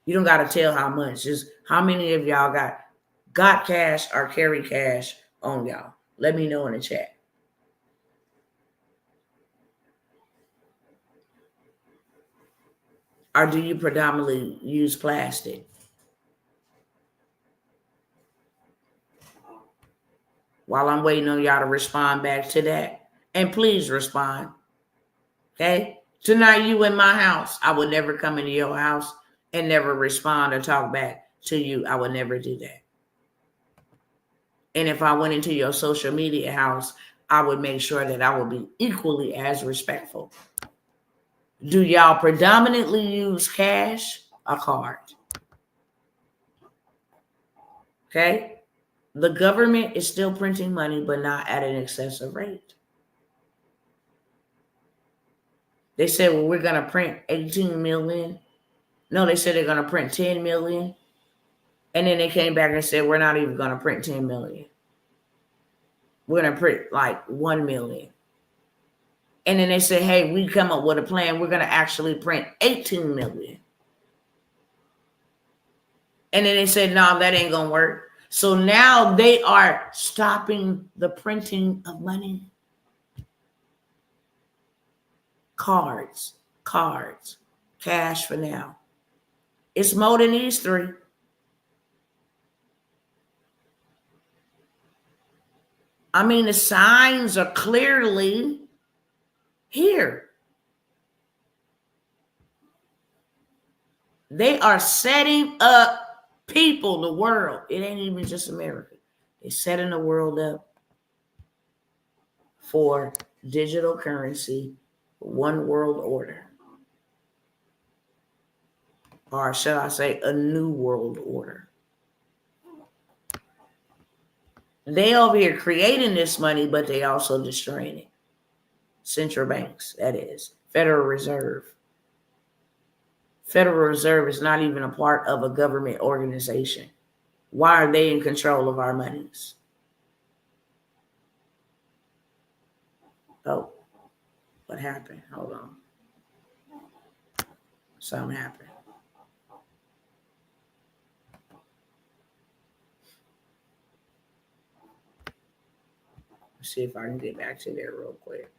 You don't got to tell how much. Just how many of y'all got cash or carry cash on y'all? Let me know in the chat. Or do you predominantly use plastic? While I'm waiting on y'all to respond back to that. And please respond. Okay? Tonight you in my house. I would never come into your house and never respond or talk back to you. I would never do that. And if I went into your social media house, I would make sure that I would be equally as respectful. Do y'all predominantly use cash or card? Okay? The government is still printing money, but not at an excessive rate. They said, well, we're going to print 18 million. No, they said they're going to print 10 million. And then they came back and said, we're not even going to print 10 million. We're going to print like 1 million. And then they said, hey, we come up with a plan. We're going to actually print 18 million. And then they said, no, that ain't going to work. So now they are stopping the printing of money. Cards, cash for now. It's more than these three. I mean, the signs are clearly here. They are setting up people, the world. It ain't even just America. They're setting the world up for digital currency, one world order. Or shall I say, a new world order. They over here creating this money, but they also destroying it. Central banks, that is. Federal Reserve. Federal Reserve is not even a part of a government organization. Why are they in control of our monies? Oh, what happened? Hold on. Something happened. Let's see if I can get back to there real quick.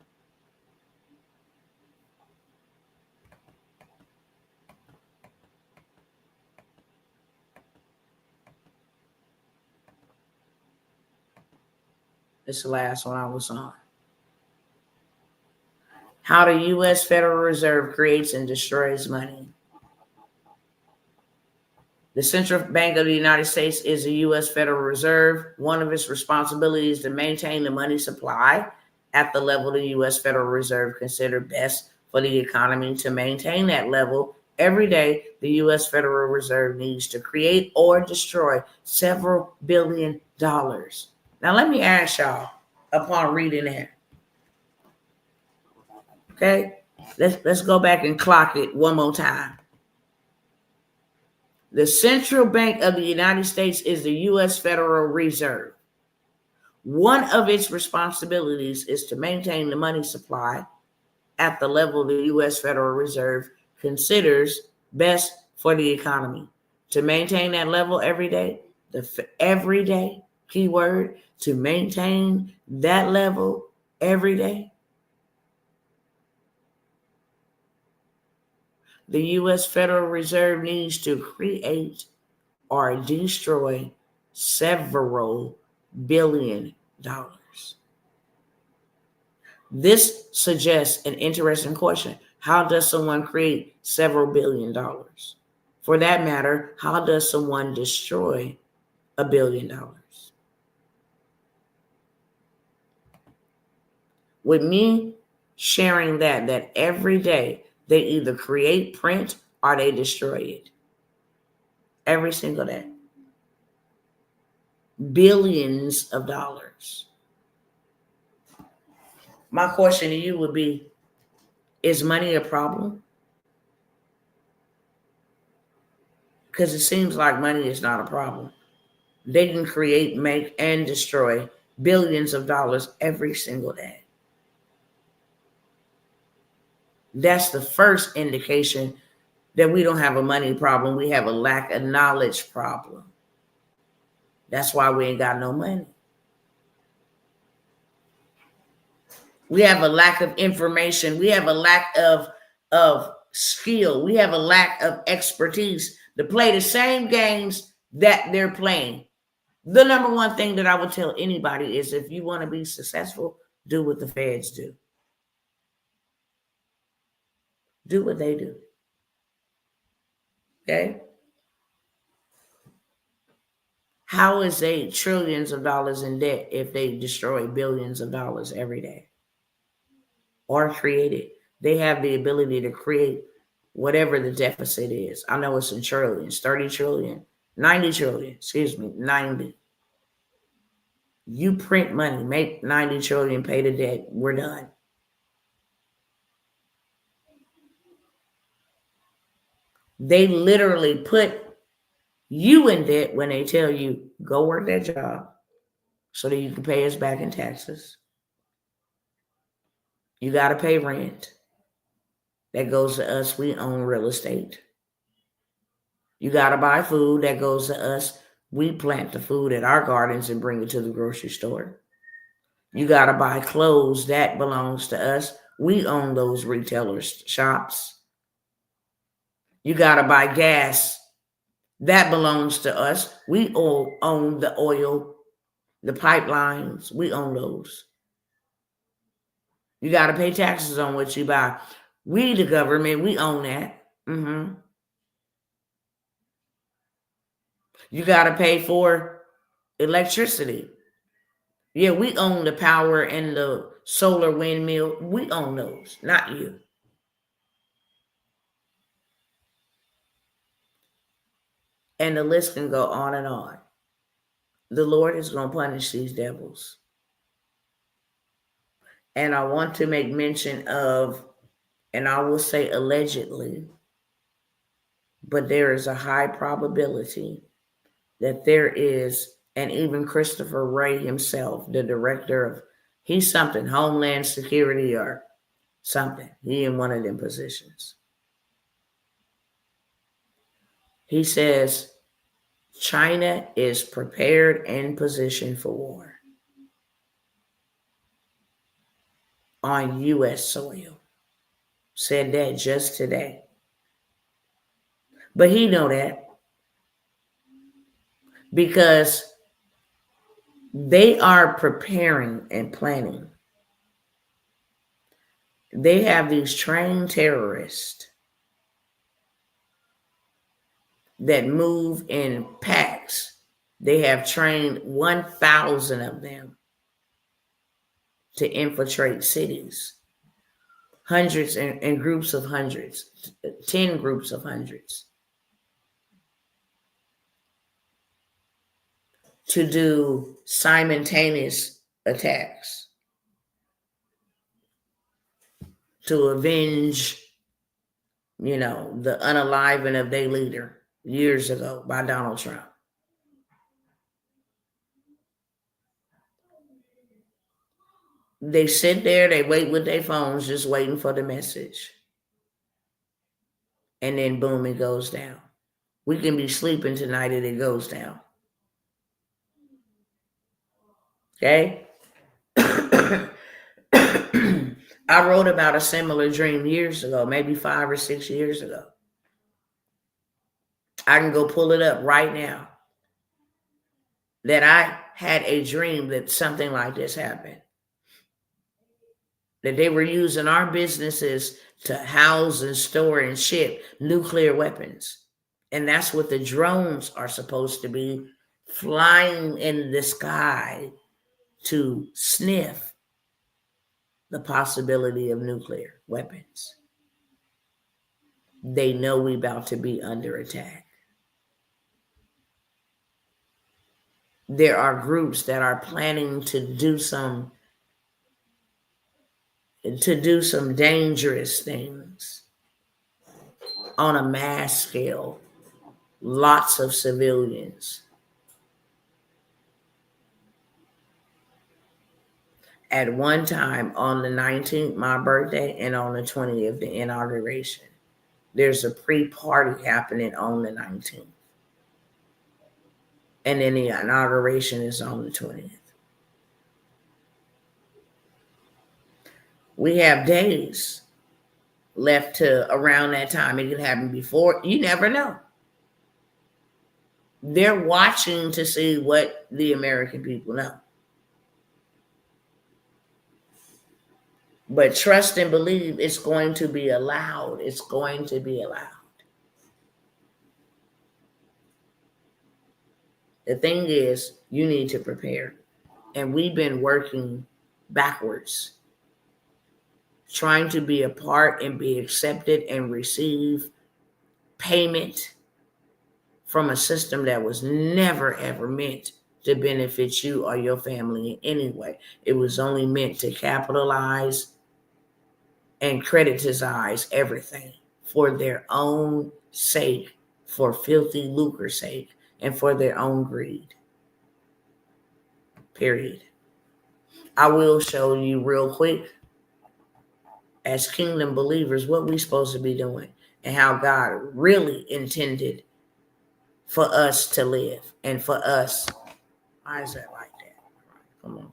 It's the last one I was on. How the U.S. Federal Reserve creates and destroys money. The Central Bank of the United States is the U.S. Federal Reserve. One of its responsibilities is to maintain the money supply at the level the U.S. Federal Reserve considered best for the economy. To maintain that level, every day the U.S. Federal Reserve needs to create or destroy several $billions. Now let me ask y'all, upon reading that, okay, let's go back and clock it one more time. The Central Bank of the United States is the U.S. Federal Reserve. One of its responsibilities is to maintain the money supply at the level the U.S. Federal Reserve considers best for the economy. To maintain that level every day, every day, keyword, to maintain that level every day, the U.S. Federal Reserve needs to create or destroy several $billions. This suggests an interesting question. How does someone create several $billions? For that matter, how does someone destroy $1 billion? With me sharing that every day they either create, print, or they destroy it. Every single day. $Billions. My question to you would be, is money a problem? Because it seems like money is not a problem. They can create, make, and destroy $billions every single day. That's the first indication that we don't have a money problem. We have a lack of knowledge problem. That's why we ain't got no money. We have a lack of information. We have a lack of skill. We have a lack of expertise to play the same games that they're playing. The number one thing that I would tell anybody is, if you want to be successful, do what the feds do. Do what they do. Okay? How is they trillions of dollars in debt if they destroy $billions every day? Or create it? They have the ability to create whatever the deficit is. I know it's in trillions, 30 trillion, 90 trillion, 90. You print money, make 90 trillion, pay the debt. We're done. They literally put you in debt when they tell you, go work that job so that you can pay us back in taxes. You got to pay rent. That goes to us. We own real estate. You got to buy food. That goes to us. We plant the food at our gardens and bring it to the grocery store. You got to buy clothes. That belongs to us. We own those retailers' shops. You got to buy gas. That belongs to us. We all own the oil, the pipelines. We own those. You got to pay taxes on what you buy. We, the government, we own that. You got to pay for electricity. Yeah, we own the power and the solar windmill. We own those, not you. And the list can go on and on. The Lord is going to punish these devils. And I want to make mention of, and I will say allegedly, but there is a high probability that there is, and even Christopher Wray himself, the director of, he's something, Homeland Security or something. He in one of them positions. He says China is prepared and positioned for war on U.S. soil. Said that just today. But he know that because they are preparing and planning. They have these trained terrorists that move in packs. They have trained 1,000 of them to infiltrate cities. Hundreds and groups of hundreds, 10 groups of hundreds. To do simultaneous attacks. To avenge, the unaliving of their leader years ago by Donald Trump. They sit there, they wait with their phones, just waiting for the message. And then boom, it goes down. We can be sleeping tonight and it goes down. Okay? I wrote about a similar dream years ago, maybe 5 or 6 years ago. I can go pull it up right now. That I had a dream that something like this happened. That they were using our businesses to house and store and ship nuclear weapons. And that's what the drones are supposed to be, flying in the sky to sniff the possibility of nuclear weapons. They know we're about to be under attack. There are groups that are planning to do some dangerous things on a mass scale. Lots of civilians. At one time, on the 19th, my birthday, and on the 20th, the inauguration. There's a pre-party happening on the 19th. And then the inauguration is on the 20th. We have days left to around that time. It could happen before. You never know. They're watching to see what the American people know. But trust and believe it's going to be allowed. It's going to be allowed. The thing is, you need to prepare. And we've been working backwards, trying to be a part and be accepted and receive payment from a system that was never, ever meant to benefit you or your family in any way. It was only meant to capitalize and creditize everything for their own sake, for filthy lucre's sake, and for their own greed. Period. I will show you real quick, as kingdom believers, what we're supposed to be doing and how God really intended for us to live and for us. Why is that like that? Come on.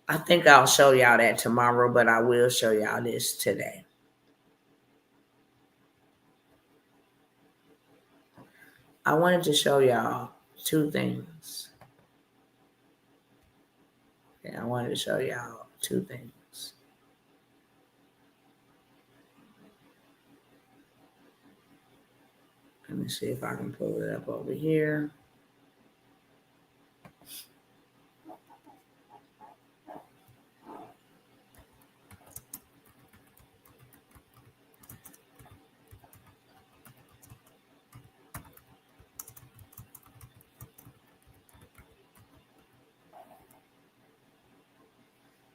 I think I'll show y'all that tomorrow, but I will show y'all this today. I wanted to show y'all two things. Yeah, I wanted to show y'all two things. Let me see if I can pull it up over here.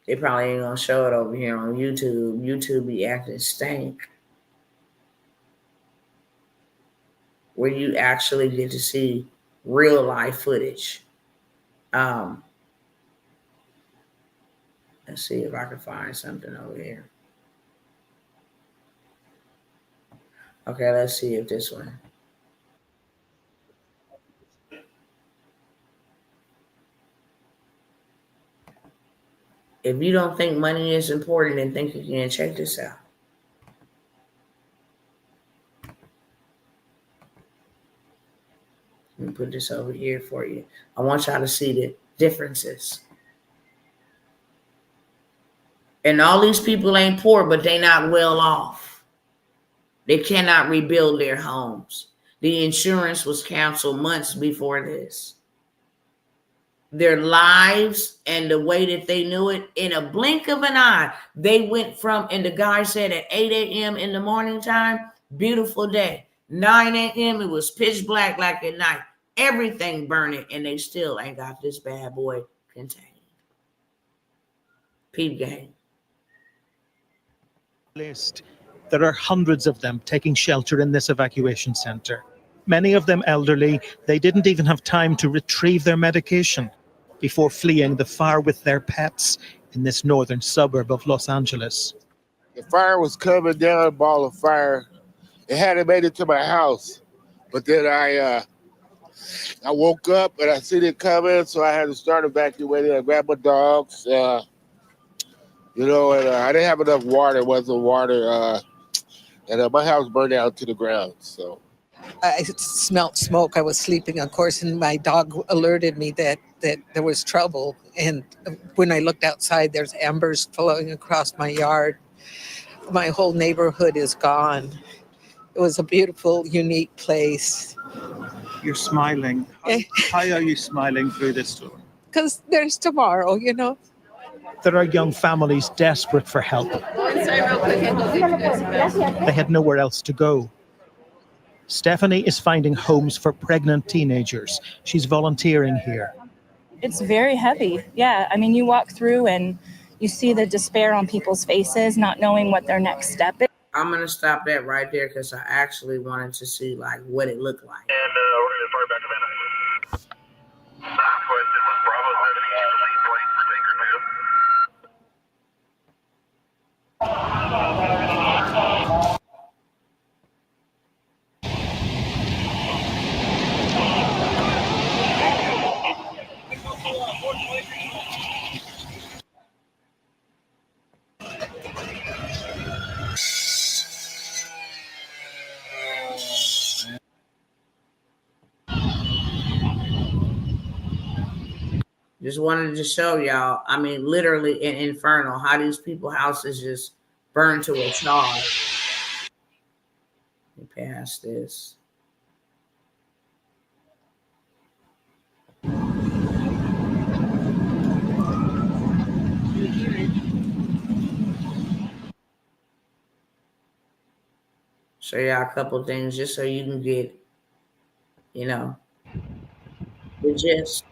They probably ain't gonna show it over here on YouTube. YouTube be acting stank. Where you actually get to see real life footage. Let's see if I can find something over here. Okay, let's see if this one. If you don't think money is important, then think again. Check this out. Let me put this over here for you. I want y'all to see the differences. And all these people ain't poor, but they not well off. They cannot rebuild their homes. The insurance was canceled months before this. Their lives and the way that they knew it, in a blink of an eye, they went from, and the guy said at 8 a.m. in the morning time, beautiful day. 9 a.m. it was pitch black like at night. Everything burning, and they still ain't got this bad boy contained. Peep game. There are hundreds of them taking shelter in this evacuation center. Many of them elderly. They didn't even have time to retrieve their medication before fleeing the fire with their pets in this northern suburb of Los Angeles. The fire was coming down, a ball of fire. It hadn't made it to my house, but then I woke up and I seen it coming, so I had to start evacuating. I grabbed my dogs, and I didn't have enough water. It wasn't water, and my house burned down to the ground. So I smelled smoke. I was sleeping, of course, and my dog alerted me that there was trouble. And when I looked outside, there's embers flowing across my yard. My whole neighborhood is gone. It was a beautiful, unique place. You're smiling. How are you smiling through this storm? Because there's tomorrow, There are young families desperate for help. They had nowhere else to go. Stephanie is finding homes for pregnant teenagers. She's volunteering here. It's very heavy. Yeah. I mean, you walk through and you see the despair on people's faces, not knowing what their next step is. I'm going to stop that right there because I actually wanted to see like what it looked like. And we're going to start back to Van Nuys. Last question was Bravo 78, lead plane for Bakersfield. Just wanted to show y'all, I mean, literally in Inferno, how these people's houses just burned to a charge. Let me pass this. Show y'all a couple things just so you can get, you know, the gist.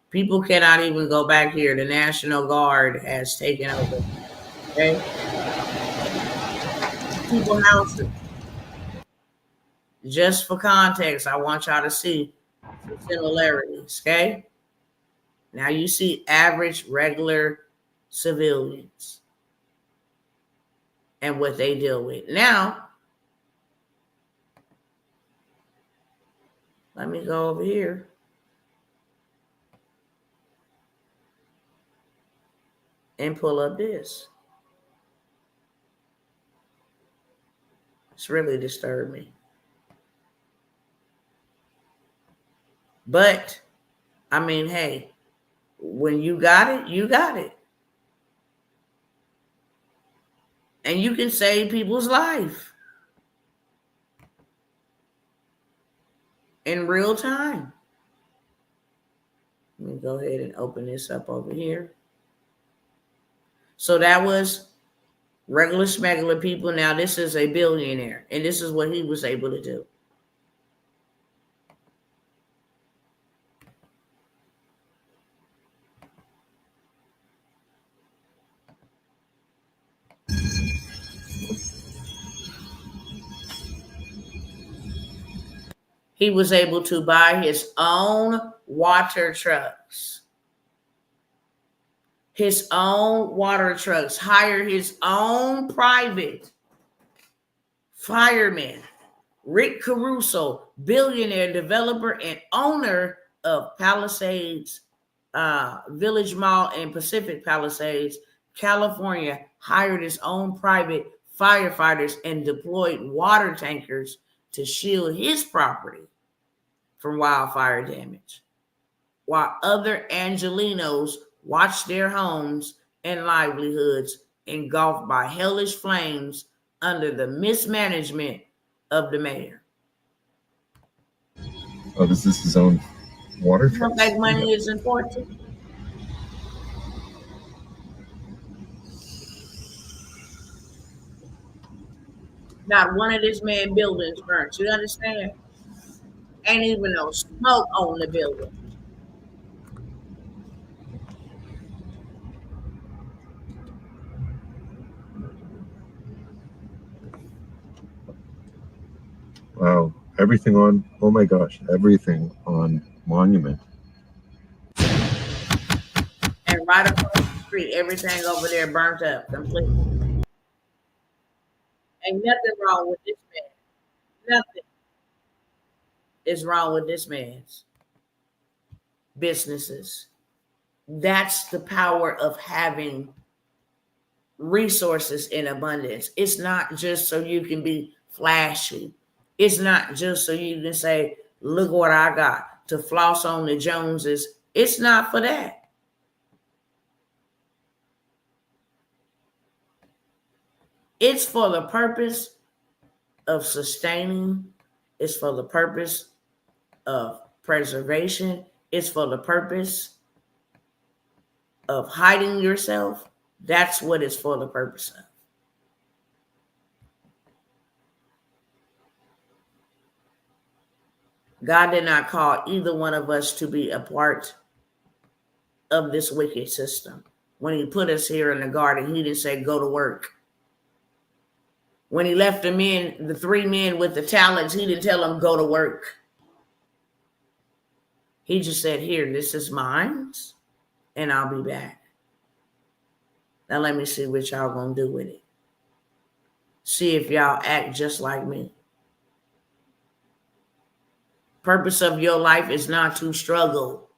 People cannot even go back here. The National Guard has taken over. Okay? People houses. Just for context, I want y'all to see some similarities. Okay? Now you see average, regular civilians and what they deal with. Now, let me go over here. And pull up this. It's really disturbed me. But, I mean, hey, when you got it, you got it. And you can save people's life in real time. Let me go ahead and open this up over here. So that was regular smuggler people. Now this is a billionaire, and this is what he was able to do. He was able to buy his own water trucks. His own water trucks, hire his own private firemen. Rick Caruso, billionaire developer and owner of Palisades Village Mall in Pacific Palisades, California, hired his own private firefighters and deployed water tankers to shield his property from wildfire damage, while other Angelenos watched their homes and livelihoods engulfed by hellish flames under the mismanagement of the mayor. Oh, is this his own water You don't truck? think money is important? Not one of this man's buildings burnt. You understand? Ain't even no smoke on the building. Wow. Everything on, oh my gosh, everything on Monument. And right across the street, everything over there burnt up completely. Ain't nothing wrong with this man. Nothing is wrong with this man's businesses. That's the power of having resources in abundance. It's not just so you can be flashy. It's not just so you can say, look what I got, to floss on the Joneses. It's not for that. It's for the purpose of sustaining. It's for the purpose of preservation. It's for the purpose of hiding yourself. That's what it's for the purpose of. God did not call either one of us to be a part of this wicked system. When he put us here in the garden, he didn't say go to work. When he left the three men with the talents, he didn't tell them go to work. He just said, here, this is mine, and I'll be back. Now let me see what y'all gonna do with it. See if y'all act just like me. Purpose of your life is not to struggle,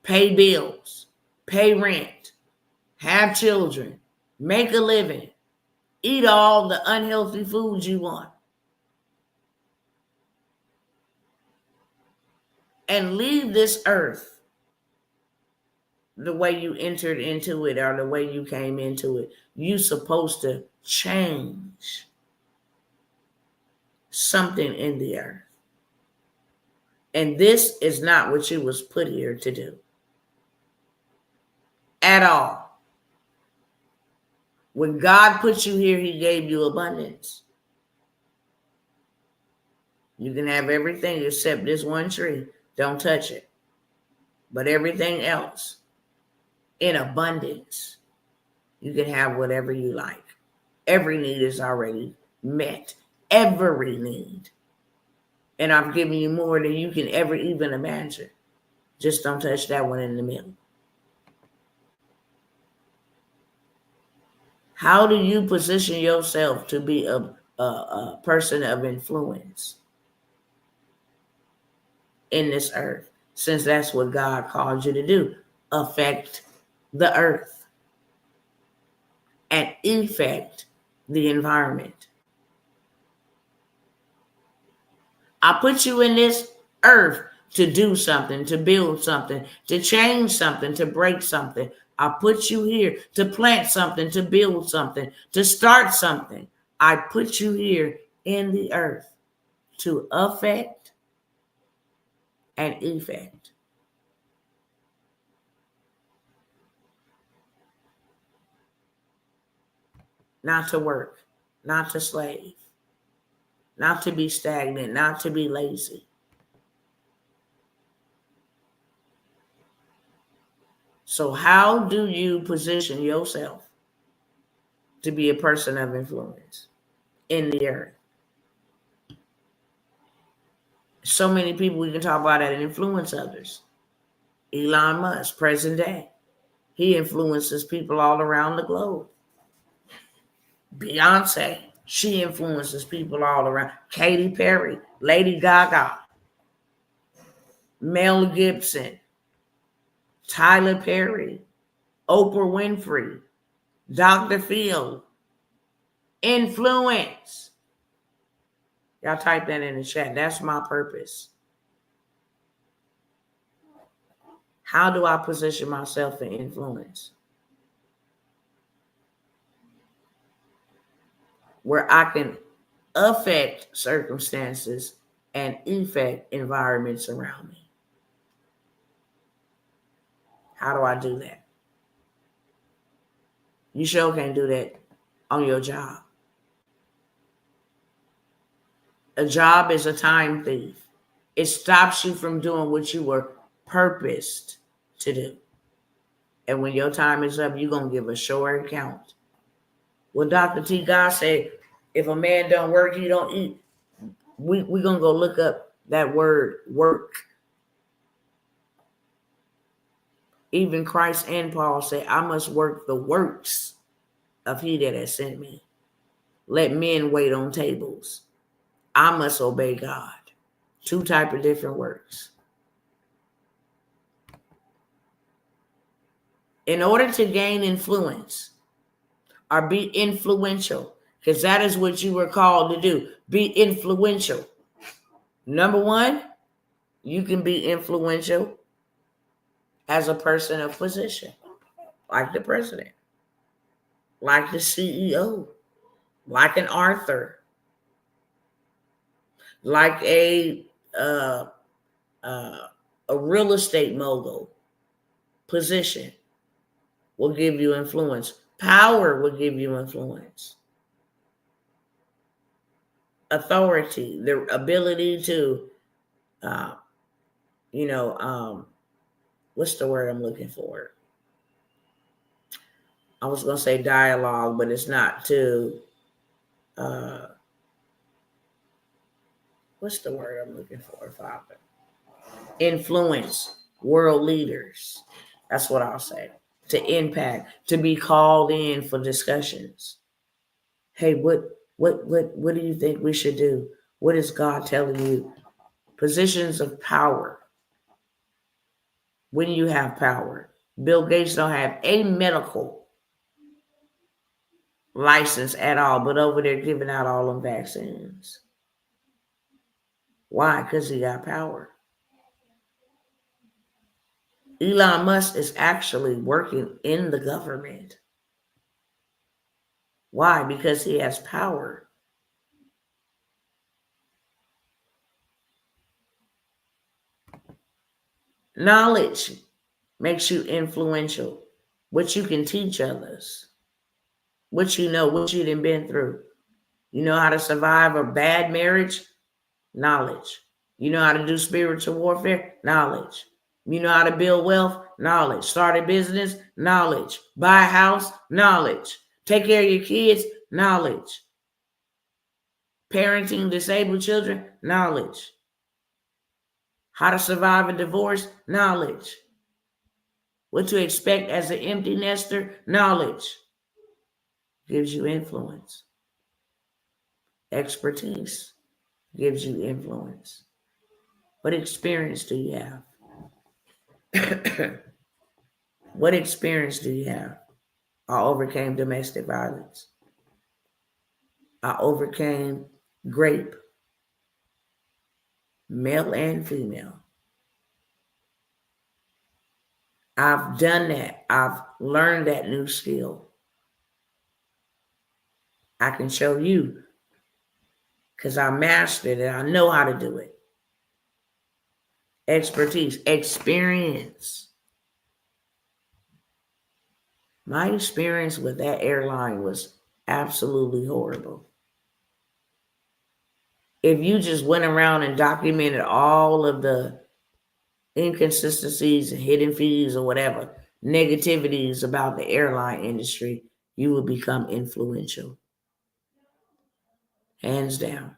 pay bills, pay rent, have children, make a living, eat all the unhealthy foods you want, and leave this earth the way you entered into it or the way you came into it. You're supposed to change something in the earth. And this is not what you was put here to do. At all. When God put you here, he gave you abundance. You can have everything except this one tree. Don't touch it. But everything else in abundance, you can have whatever you like. Every need is already met. Every need. And I've given you more than you can ever even imagine. Just don't touch that one in the middle. How do you position yourself to be a person of influence in this earth? Since that's what God called you to do. Affect the earth and affect the environment. I put you in this earth to do something, to build something, to change something, to break something. I put you here to plant something, to build something, to start something. I put you here in the earth to affect and effect. Not to work, not to slave, not to be stagnant, not to be lazy. So how do you position yourself to be a person of influence in the earth? So many people we can talk about that influence others. Elon Musk, present day. He influences people all around the globe. Beyonce, she influences people all around. Katy Perry, Lady Gaga, Mel Gibson, Tyler Perry, Oprah Winfrey, Dr. Phil. Influence. Y'all type that in the chat. That's my purpose. How do I position myself in influence? Where I can affect circumstances and affect environments around me. How do I do that? You sure can't do that on your job. A job is a time thief. It stops you from doing what you were purposed to do. And when your time is up, you're going to give a short account. Well, Dr. T. God said, if a man don't work, he don't eat. We're going to go look up that word, work. Even Christ and Paul said, I must work the works of he that has sent me. Let men wait on tables. I must obey God. Two type of different works. In order to gain influence or be influential, because that is what you were called to do, be influential. Number one, you can be influential as a person of position, like the president, like the CEO, like an author, like a real estate mogul. Position will give you influence. Power will give you influence. Authority, the ability to, what's the word I'm looking for? I was going to say dialogue, but it's not. To, what's the word I'm looking for, Father? Influence world leaders. That's what I'll say. To impact, to be called in for discussions. Hey, what do you think we should do? What is God telling you? Positions of power. When you have power. Bill Gates don't have a medical license at all, but over there giving out all them vaccines. Why? Because he got power. Elon Musk is actually working in the government. Why? Because he has power. Knowledge makes you influential. What you can teach others. What you know, what you done been through. You know how to survive a bad marriage? Knowledge. You know how to do spiritual warfare? Knowledge. You know how to build wealth? Knowledge. Start a business? Knowledge. Buy a house? Knowledge. Take care of your kids? Knowledge. Parenting disabled children? Knowledge. How to survive a divorce? Knowledge. What to expect as an empty nester? Knowledge. Gives you influence. Expertise gives you influence. What experience do you have? What experience do you have? I overcame domestic violence. I overcame rape, male and female. I've done that. I've learned that new skill. I can show you because I mastered it. I know how to do it. Expertise, experience. My experience with that airline was absolutely horrible. If you just went around and documented all of the inconsistencies and hidden fees or whatever, negativities about the airline industry, you will become influential. Hands down.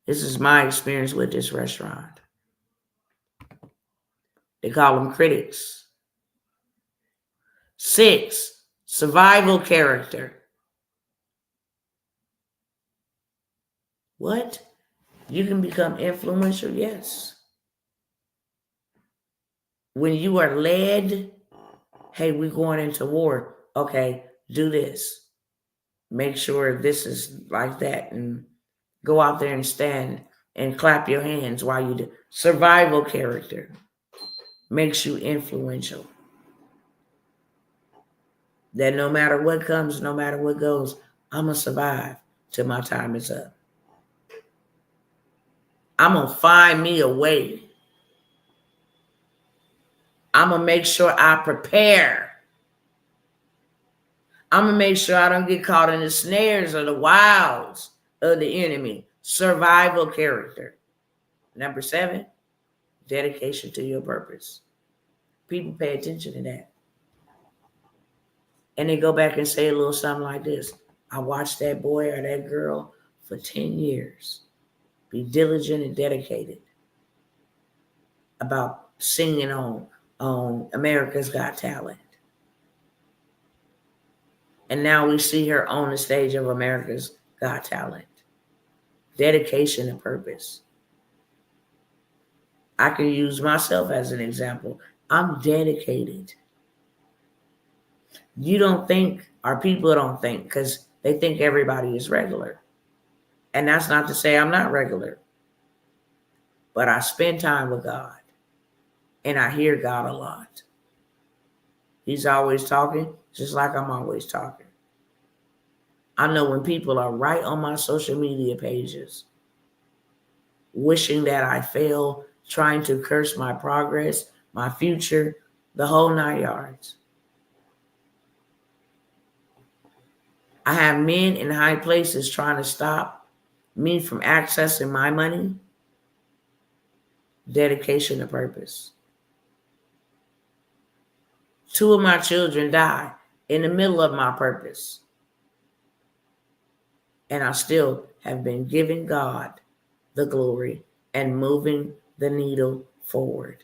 This is my experience with this restaurant. They call them critics. 6, survival character. What? You can become influential? Yes. When you are led, hey, we're going into war. Okay, do this. Make sure this is like that, and go out there and stand and clap your hands while you do. Survival character makes you influential. That no matter what comes, no matter what goes, I'm going to survive till my time is up. I'm going to find me a way. I'm going to make sure I prepare. I'm going to make sure I don't get caught in the snares or the wiles of the enemy. Survival character. Number 7, dedication to your purpose. People pay attention to that. And they go back and say a little something like this. I watched that boy or that girl for 10 years. Be diligent and dedicated about singing on America's Got Talent. And now we see her on the stage of America's Got Talent. Dedication and purpose. I can use myself as an example. I'm dedicated. You don't think, or people don't think, because they think everybody is regular. And that's not to say I'm not regular. But I spend time with God. And I hear God a lot. He's always talking, just like I'm always talking. I know when people are right on my social media pages, wishing that I fail, trying to curse my progress, my future, the whole 9 yards. I have men in high places trying to stop me from accessing my money. Dedication to purpose. 2 of my children died in the middle of my purpose. And I still have been giving God the glory and moving the needle forward,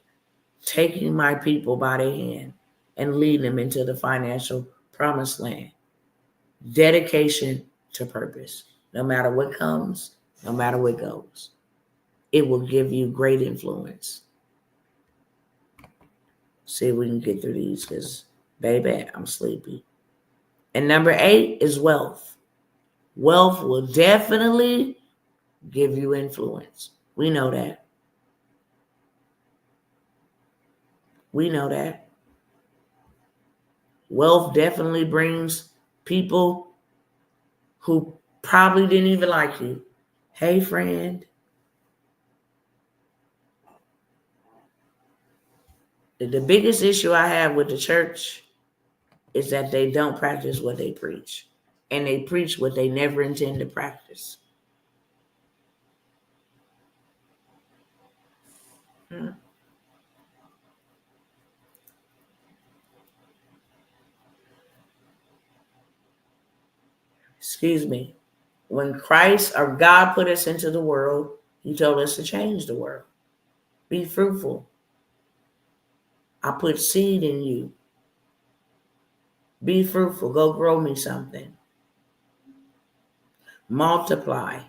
taking my people by the hand and leading them into the financial promised land. Dedication to purpose. No matter what comes, no matter what goes, it will give you great influence. See if we can get through these because, baby, I'm sleepy. And number 8 is wealth. Wealth will definitely give you influence. We know that. We know that. Wealth definitely brings people who probably didn't even like you. Hey, friend. The biggest issue I have with the church is that they don't practice what they preach. and they preach what they never intend to practice. Excuse me. When Christ or God put us into the world, he told us to change the world. Be fruitful. I put seed in you. Be fruitful. Go grow me something. Multiply.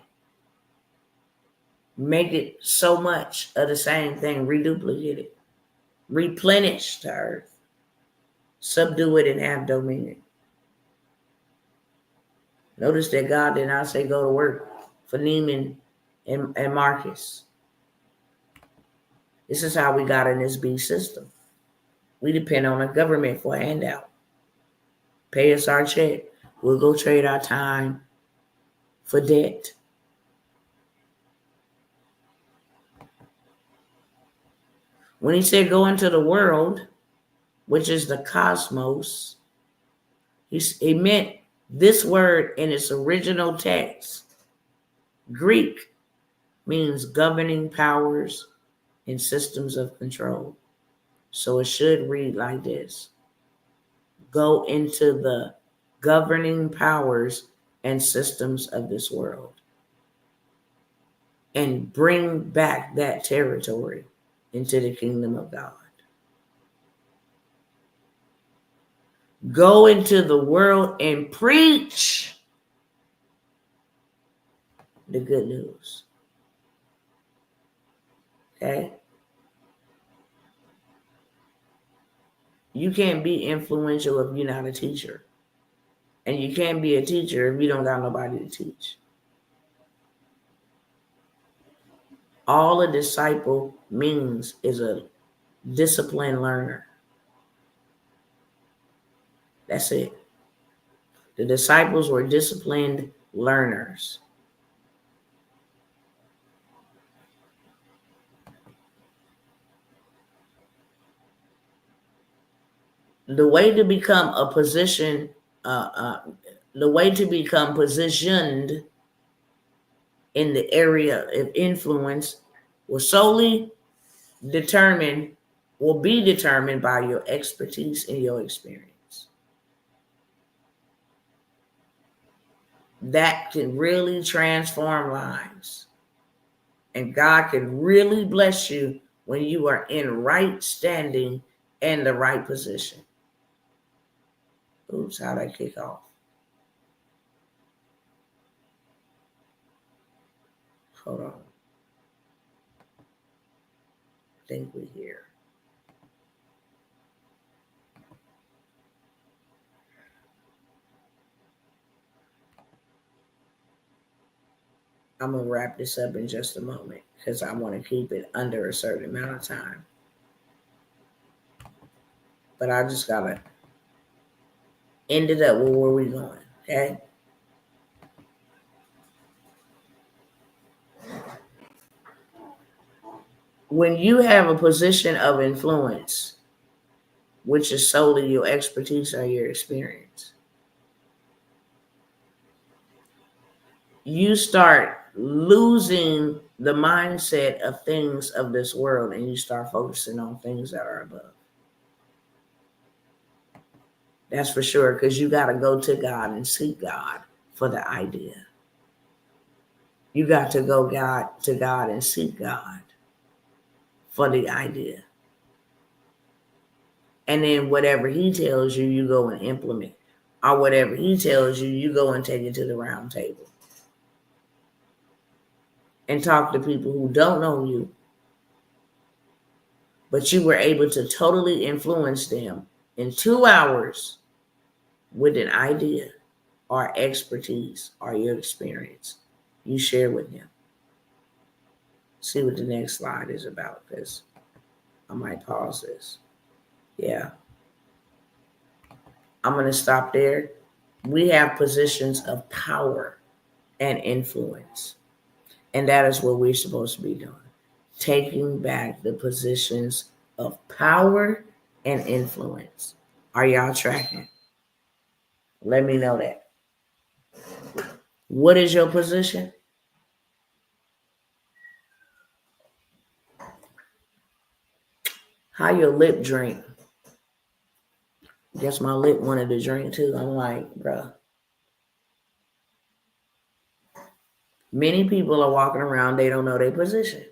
Make it so much of the same thing. Reduplicate it. Replenish the earth. Subdue it and have dominion. Notice that God did not say go to work for Neiman and Marcus. This is how we got in this beast system. We depend on the government for a handout. Pay us our check. We'll go trade our time for debt. When he said go into the world, which is the cosmos, he meant this word in its original text. Greek means governing powers and systems of control. So it should read like this. Go into the governing powers and systems of this world and bring back that territory into the kingdom of God. Go into the world and preach the good news. Okay? You can't be influential if you're not a teacher. And you can't be a teacher if you don't got nobody to teach. All a disciple means is a disciplined learner. That's it. The disciples were disciplined learners. The way to become a position, the way to become positioned in the area of influence will be determined by your expertise and your experience. That can really transform lives. And God can really bless you when you are in right standing and the right position. Oops, how'd I kick off? Hold on. I think we're here. I'm going to wrap this up in just a moment because I want to keep it under a certain amount of time. But I just got to end it up with where we're going, okay? When you have a position of influence, which is solely your expertise or your experience, you start losing the mindset of things of this world and you start focusing on things that are above. That's for sure, because you got to go to God and seek God for the idea. You got to go to God and seek God for the idea. And then whatever he tells you, you go and implement. Or whatever he tells you, you go and take it to the round table. And talk to people who don't know you. But you were able to totally influence them in 2 hours with an idea or expertise or your experience you share with them. See what the next slide is about, because I might pause this. Yeah. I'm going to stop there. We have positions of power and influence. And that is what we're supposed to be doing. Taking back the positions of power and influence. Are y'all tracking? Let me know that. What is your position? How your lip drink? Guess my lip wanted to drink too. I'm like, bruh. Many people are walking around, they don't know their position.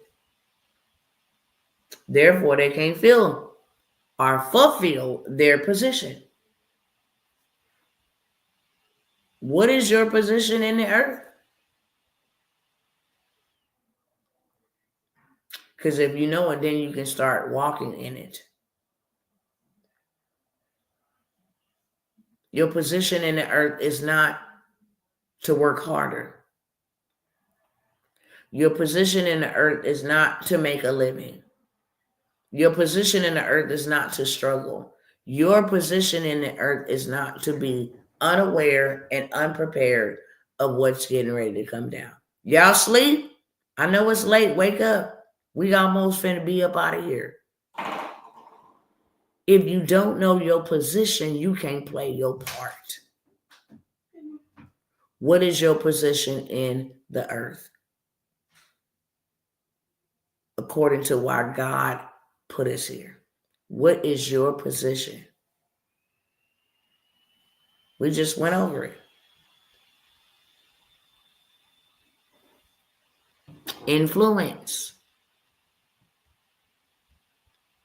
Therefore, they can't feel or fulfill their position. What is your position in the earth? Because if you know it, then you can start walking in it. Your position in the earth is not to work harder. Your position in the earth is not to make a living. Your position in the earth is not to struggle. Your position in the earth is not to be unaware and unprepared of what's getting ready to come down. Y'all sleep? I know it's late. Wake up. We almost finna be up out of here. If you don't know your position, you can't play your part. What is your position in the earth? According to why God put us here. What is your position? We just went over it. Influence.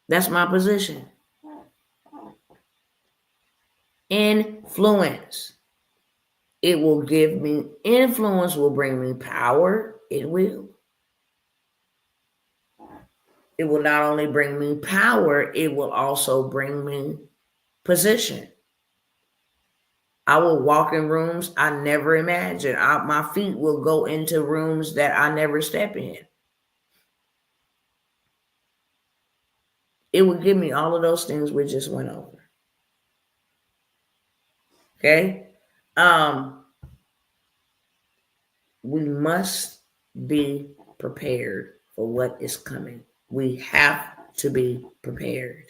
That's my position. Influence. It will give me, influence will bring me power. It will. It will not only bring me power, it will also bring me position. I will walk in rooms I never imagined. My feet will go into rooms that I never step in. It will give me all of those things we just went over. Okay? We must be prepared for what is coming. We have to be prepared.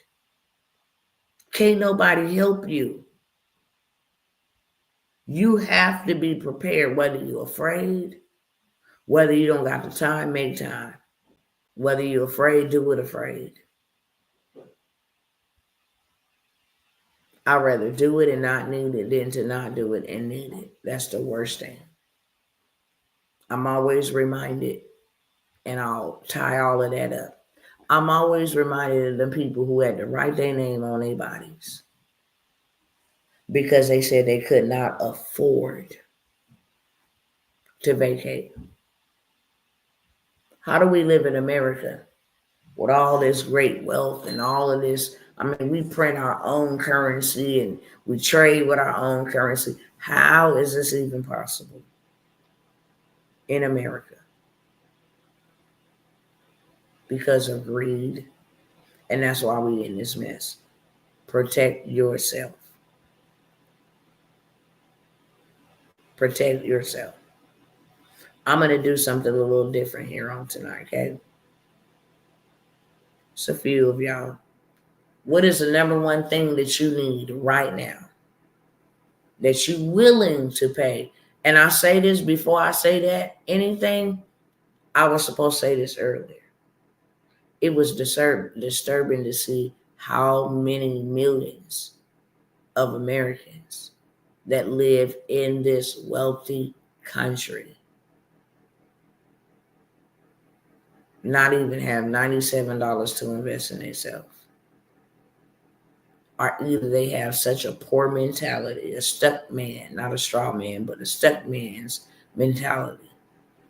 Can't nobody help you. You have to be prepared, whether you're afraid, whether you don't got the time, make time. Whether you're afraid, do it afraid. I'd rather do it and not need it than to not do it and need it. That's the worst thing. I'm always reminded, and I'll tie all of that up. I'm always reminded of the people who had to write their name on their bodies because they said they could not afford to vacate. How do we live in America with all this great wealth and all of this? I mean, we print our own currency and we trade with our own currency. How is this even possible in America? Because of greed. And that's why we in this mess. Protect yourself. Protect yourself. I'm going to do something a little different here on tonight, okay? It's a few of y'all. What is the number one thing that you need right now that you're willing to pay? And I say this before I say that. Anything, I was supposed to say this earlier. It was disturbing to see how many millions of Americans that live in this wealthy country not even have $97 to invest in themselves. Or either they have such a poor mentality, a stuck man, not a straw man, but a stuck man's mentality.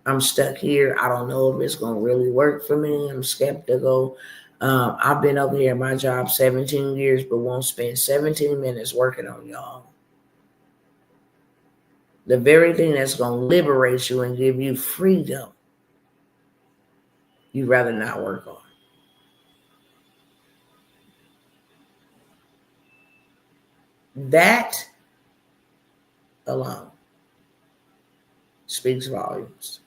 I'm stuck here. I don't know if it's going to really work for me. I'm skeptical. I've been over here at my job 17 years, but won't spend 17 minutes working on y'all. The very thing that's going to liberate you and give you freedom, you'd rather not work on. That alone speaks volumes.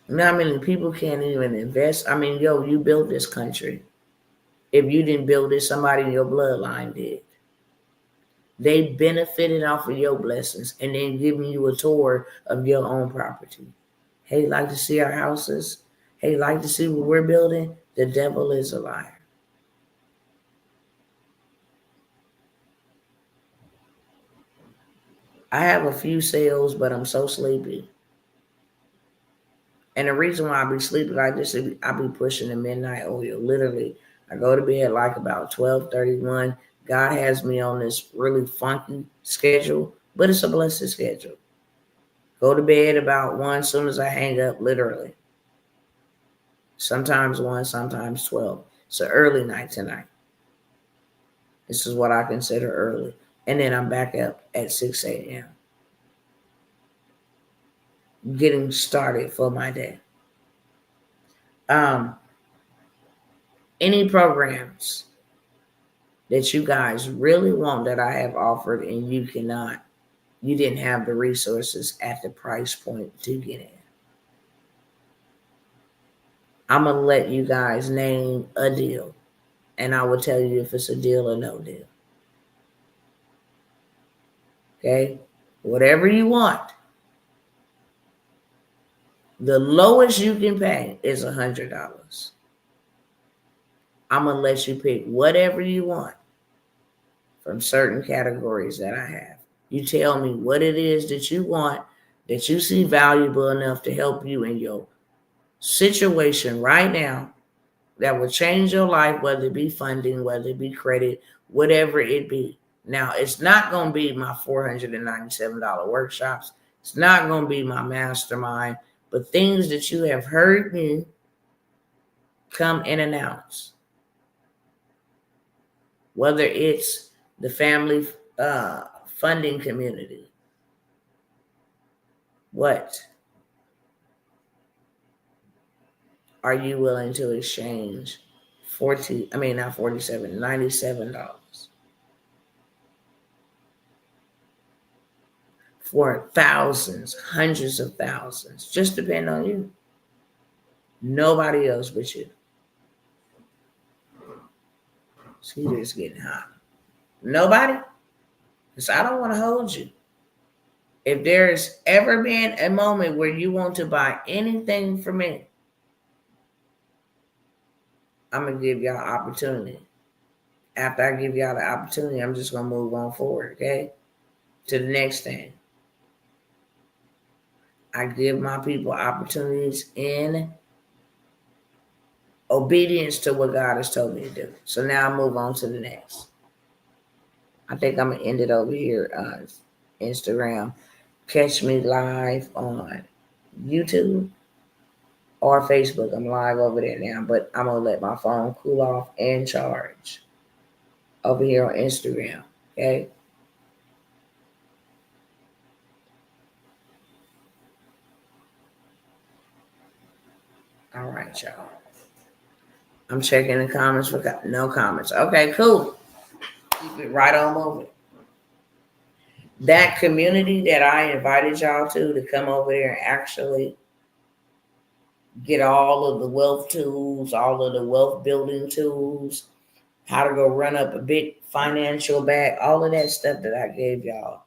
Not many people can't even invest. I mean, you built this country. If you didn't build it, somebody in your bloodline did. They benefited off of your blessings and then giving you a tour of your own property. Hey, like to see our houses? Hey, like to see what we're building? The devil is a liar. I have a few sales, but I'm so sleepy. And the reason why I be sleeping like this, I be pushing the midnight oil. Literally, I go to bed like about 12:31. God has me on this really funky schedule, but it's a blessed schedule. Go to bed about 1 as soon as I hang up, literally. Sometimes 1, sometimes 12. It's an early night tonight. This is what I consider early. And then I'm back up at 6 a.m. getting started for my day. Any programs that you guys really want that I have offered and you cannot, you didn't have the resources at the price point to get in. I'm going to let you guys name a deal and I will tell you if it's a deal or no deal. Okay? Whatever you want. The lowest you can pay is $100. I'm going to let you pick whatever you want from certain categories that I have. You tell me what it is that you want, that you see valuable enough to help you in your situation right now that will change your life, whether it be funding, whether it be credit, whatever it be. Now, it's not going to be my $497 workshops. It's not going to be my mastermind, but things that you have heard me come and announce. Whether it's the family funding community. What are you willing to exchange $97 for thousands, hundreds of thousands? Just depend on you. Nobody else but you. See, it's getting hot. Nobody? Because I don't want to hold you. If there's ever been a moment where you want to buy anything from me, I'm going to give y'all opportunity. After I give y'all the opportunity, I'm just going to move on forward, okay? To the next thing. I give my people opportunities in obedience to what God has told me to do. So now I move on to the next. I think I'm going to end it over here on Instagram. Catch me live on YouTube or Facebook. I'm live over there now, but I'm going to let my phone cool off and charge over here on Instagram, okay? All right, y'all. I'm checking the comments for no comments. Okay, cool. Keep it right on moving. That community that I invited y'all to come over there and actually get all of the wealth tools, all of the wealth building tools, how to go run up a big financial bag, all of that stuff that I gave y'all.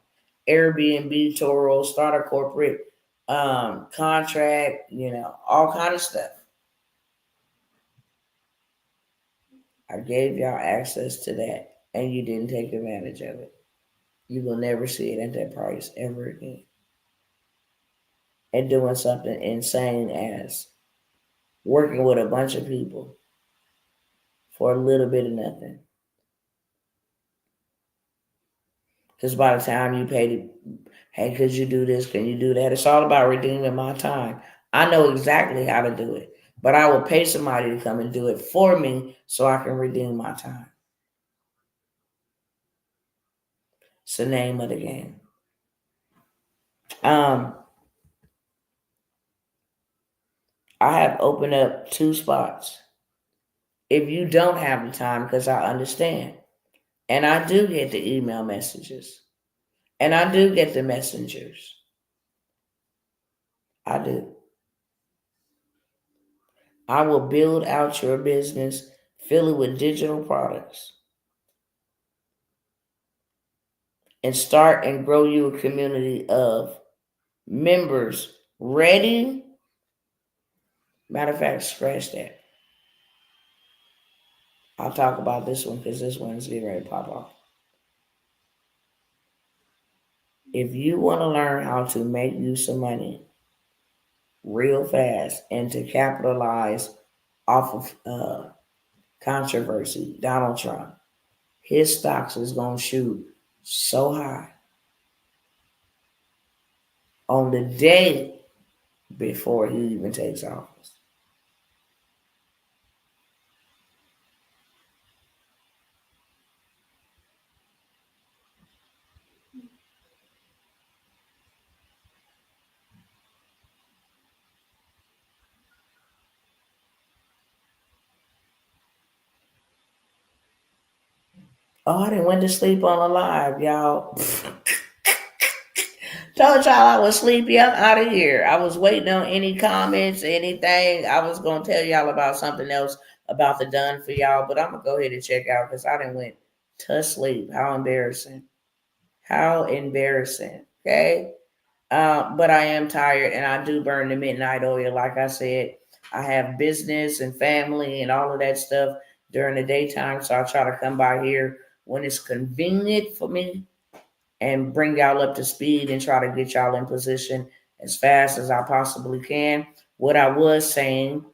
Airbnb, Toro, start a corporate contract, all kind of stuff. I gave y'all access to that and you didn't take advantage of it. You will never see it at that price ever again. And doing something insane as working with a bunch of people for a little bit of nothing. Because by the time you pay, hey, could you do this? Can you do that? It's all about redeeming my time. I know exactly how to do it, but I will pay somebody to come and do it for me so I can redeem my time. It's the name of the game. I have opened up 2 spots. If you don't have the time, because I understand. And I do get the email messages. And I do get the messengers. I do. I will build out your business, fill it with digital products. and start and grow you a community of members ready. Matter of fact, scratch that. I'll talk about this one because this one is getting ready to pop off. If you want to learn how to make you some money real fast and to capitalize off of controversy, Donald Trump, his stocks is going to shoot so high on the day before he even takes office. Oh, I didn't went to sleep on a live, y'all. Told y'all I was sleepy. I'm out of here. I was waiting on any comments, anything. I was going to tell y'all about something else about the done for y'all, but I'm going to go ahead and check out because I didn't went to sleep. How embarrassing. How embarrassing. Okay? But I am tired and I do burn the midnight oil. Like I said, I have business and family and all of that stuff during the daytime. So I try to come by here when it's convenient for me and bring y'all up to speed and try to get y'all in position as fast as I possibly can. What I was saying,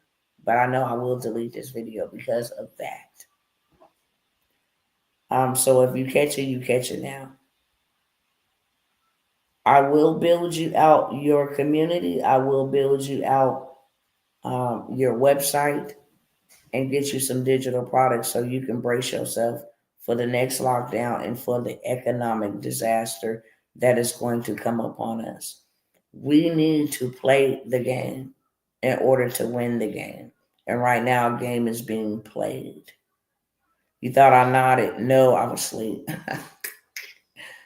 but I know I will delete this video because of that. So if you catch it, you catch it now. I will build you out your community. I will build you out your website and get you some digital products so you can brace yourself for the next lockdown and for the economic disaster that is going to come upon us. We need to play the game in order to win the game. And right now, a game is being played. You thought I nodded? No, I was asleep.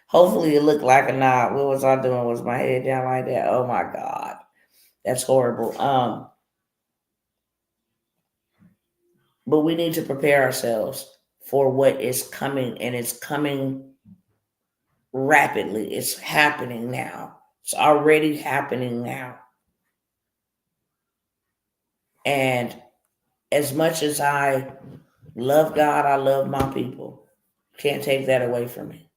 Hopefully it looked like a nod. What was I doing? Was my head down like that? Oh my God. That's horrible. But we need to prepare ourselves for what is coming, and it's coming rapidly. It's happening now. It's already happening now. And as much as I love God, I love my people. Can't take that away from me.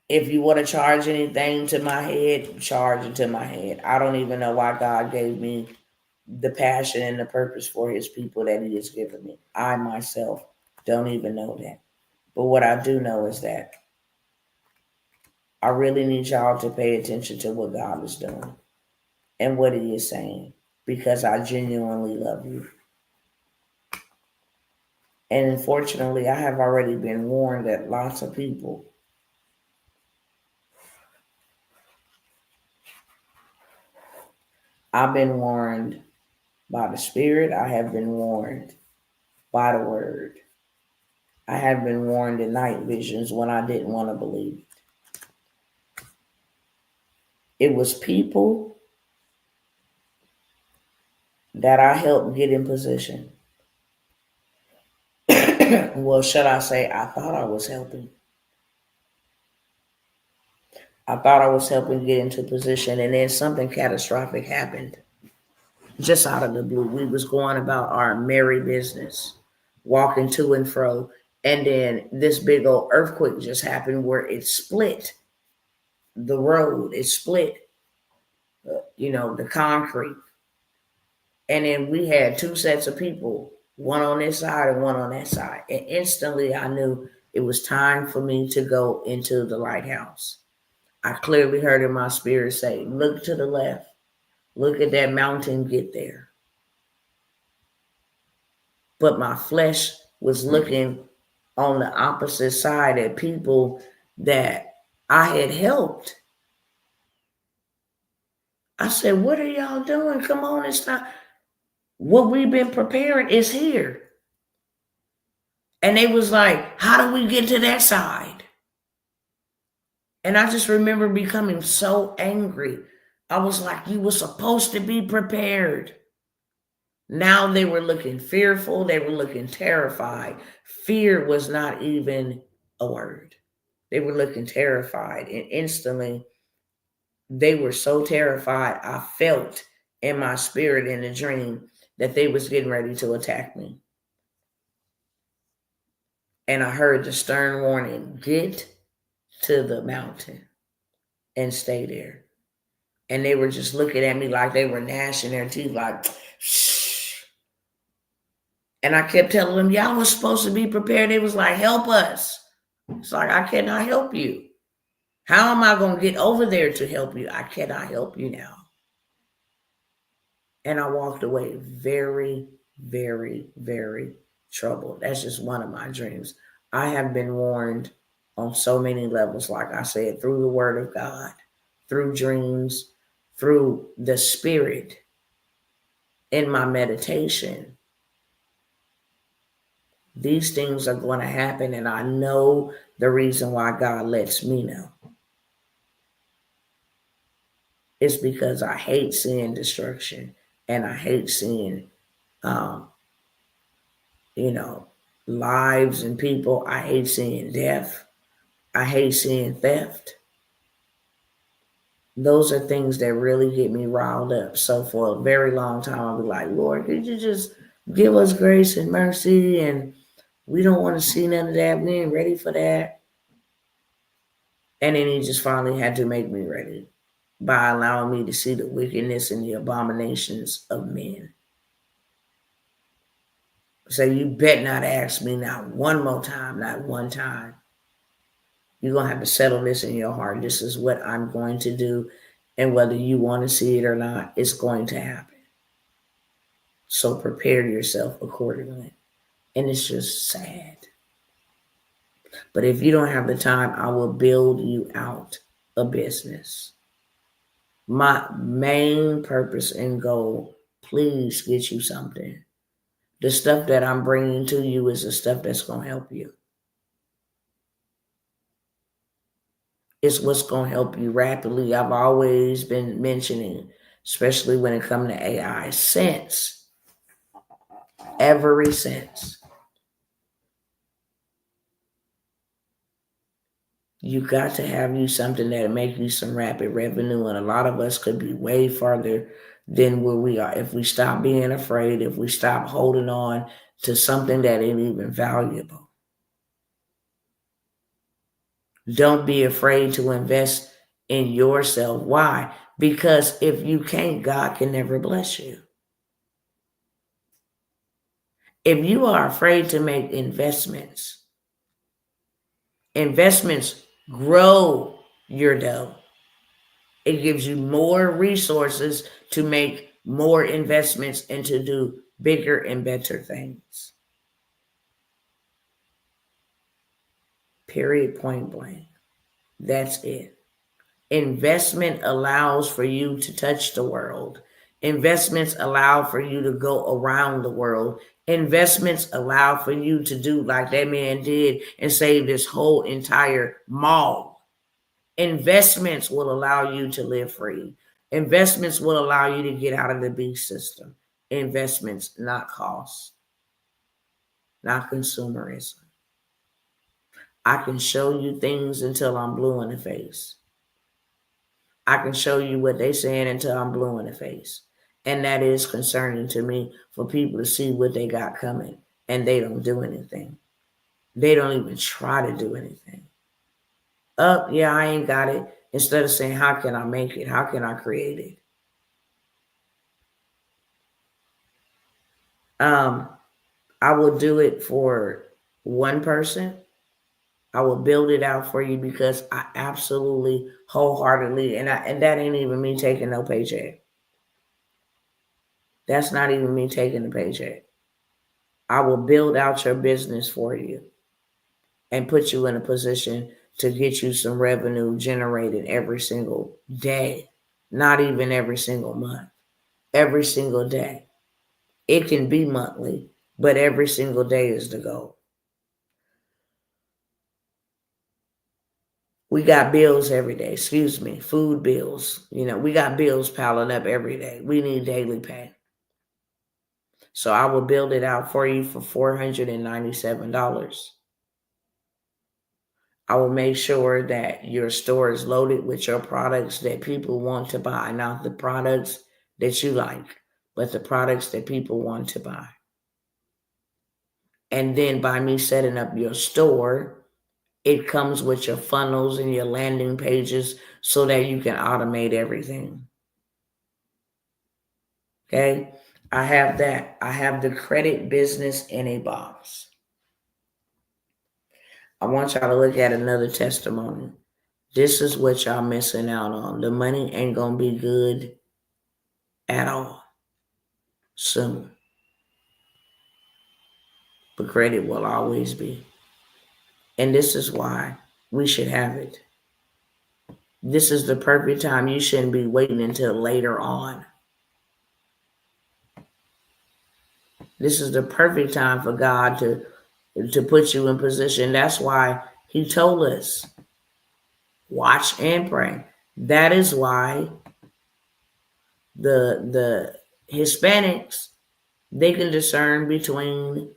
If you want to charge anything to my head, charge it to my head. I don't even know why God gave me the passion and the purpose for his people that he has given me. I myself don't even know that. But what I do know is that I really need y'all to pay attention to what God is doing and what he is saying, because I genuinely love you. And unfortunately, I have already been warned that lots of people I've been warned by the Spirit. I have been warned by the Word. I have been warned in night visions when I didn't want to believe it. It was people that I helped get in position. Well, should I say, I thought I was helping. I thought I was helping get into position, and then something catastrophic happened. Just out of the blue, we was going about our merry business, walking to and fro, and then this big old earthquake just happened where it split the road. It split, the concrete. And then we had two sets of people, one on this side and one on that side. And instantly I knew it was time for me to go into the lighthouse. I clearly heard in my spirit say, look to the left. Look at that mountain, get there. But my flesh was looking on the opposite side at people that I had helped. I said, what are y'all doing? Come on, it's not. What we've been preparing is here. And they was like, how do we get to that side? And I just remember becoming so angry. I was like, you were supposed to be prepared. Now they were looking fearful. They were looking terrified. Fear was not even a word. They were looking terrified. And instantly, they were so terrified. I felt in my spirit in the dream that they was getting ready to attack me. And I heard the stern warning, get to the mountain and stay there. And they were just looking at me like they were gnashing their teeth, like, shh. And I kept telling them, y'all was supposed to be prepared. They was like, help us. It's like, I cannot help you. How am I going to get over there to help you? I cannot help you now. And I walked away very, very, very troubled. That's just one of my dreams. I have been warned on so many levels, like I said, through the word of God, through dreams, through the spirit, in my meditation. These things are going to happen, and I know the reason why God lets me know. It's because I hate seeing destruction, and I hate seeing, lives and people. I hate seeing death. I hate seeing theft. Those are things that really get me riled up. So for a very long time, I'll be like, Lord, could you just give us grace and mercy? And we don't want to see none of that. We ain't ready for that. And then he just finally had to make me ready by allowing me to see the wickedness and the abominations of men. So you bet not ask me not one more time, not one time. You're going to have to settle this in your heart. This is what I'm going to do. And whether you want to see it or not, it's going to happen. So prepare yourself accordingly. And it's just sad. But if you don't have the time, I will build you out a business. My main purpose and goal, please get you something. The stuff that I'm bringing to you is the stuff that's going to help you. It's what's going to help you rapidly. I've always been mentioning, especially when it comes to AI, ever since. You got to have you something that'll make you some rapid revenue. And a lot of us could be way farther than where we are if we stop being afraid, if we stop holding on to something that ain't even valuable. Don't be afraid to invest in yourself. Why? Because if you can't, God can never bless you. If you are afraid to make investments grow your dough. It gives you more resources to make more investments and to do bigger and better things. Period, point blank. That's it. Investment allows for you to touch the world. Investments allow for you to go around the world. Investments allow for you to do like that man did and save this whole entire mall. Investments will allow you to live free. Investments will allow you to get out of the beast system. Investments, not costs, not consumerism. I can show you things until I'm blue in the face. I can show you what they're saying until I'm blue in the face. And that is concerning to me for people to see what they got coming and they don't do anything. They don't even try to do anything. Yeah, I ain't got it. Instead of saying, how can I make it? How can I create it? I will do it for one person. I will build it out for you because I absolutely wholeheartedly, and that ain't even me taking no paycheck. That's not even me taking a paycheck. I will build out your business for you and put you in a position to get you some revenue generated every single day, not even every single month, every single day. It can be monthly, but every single day is the goal. We got bills every day, food bills. We got bills piling up every day. We need daily pay. So I will build it out for you for $497. I will make sure that your store is loaded with your products that people want to buy, not the products that you like, but the products that people want to buy. And then by me setting up your store, it comes with your funnels and your landing pages so that you can automate everything. Okay? I have that. I have the credit business in a box. I want y'all to look at another testimony. This is what y'all missing out on. The money ain't going to be good at all soon. But credit will always be. And this is why we should have it. This is the perfect time. You shouldn't be waiting until later on. This is the perfect time for God to put you in position. That's why he told us, watch and pray. That is why the Hispanics, they can discern between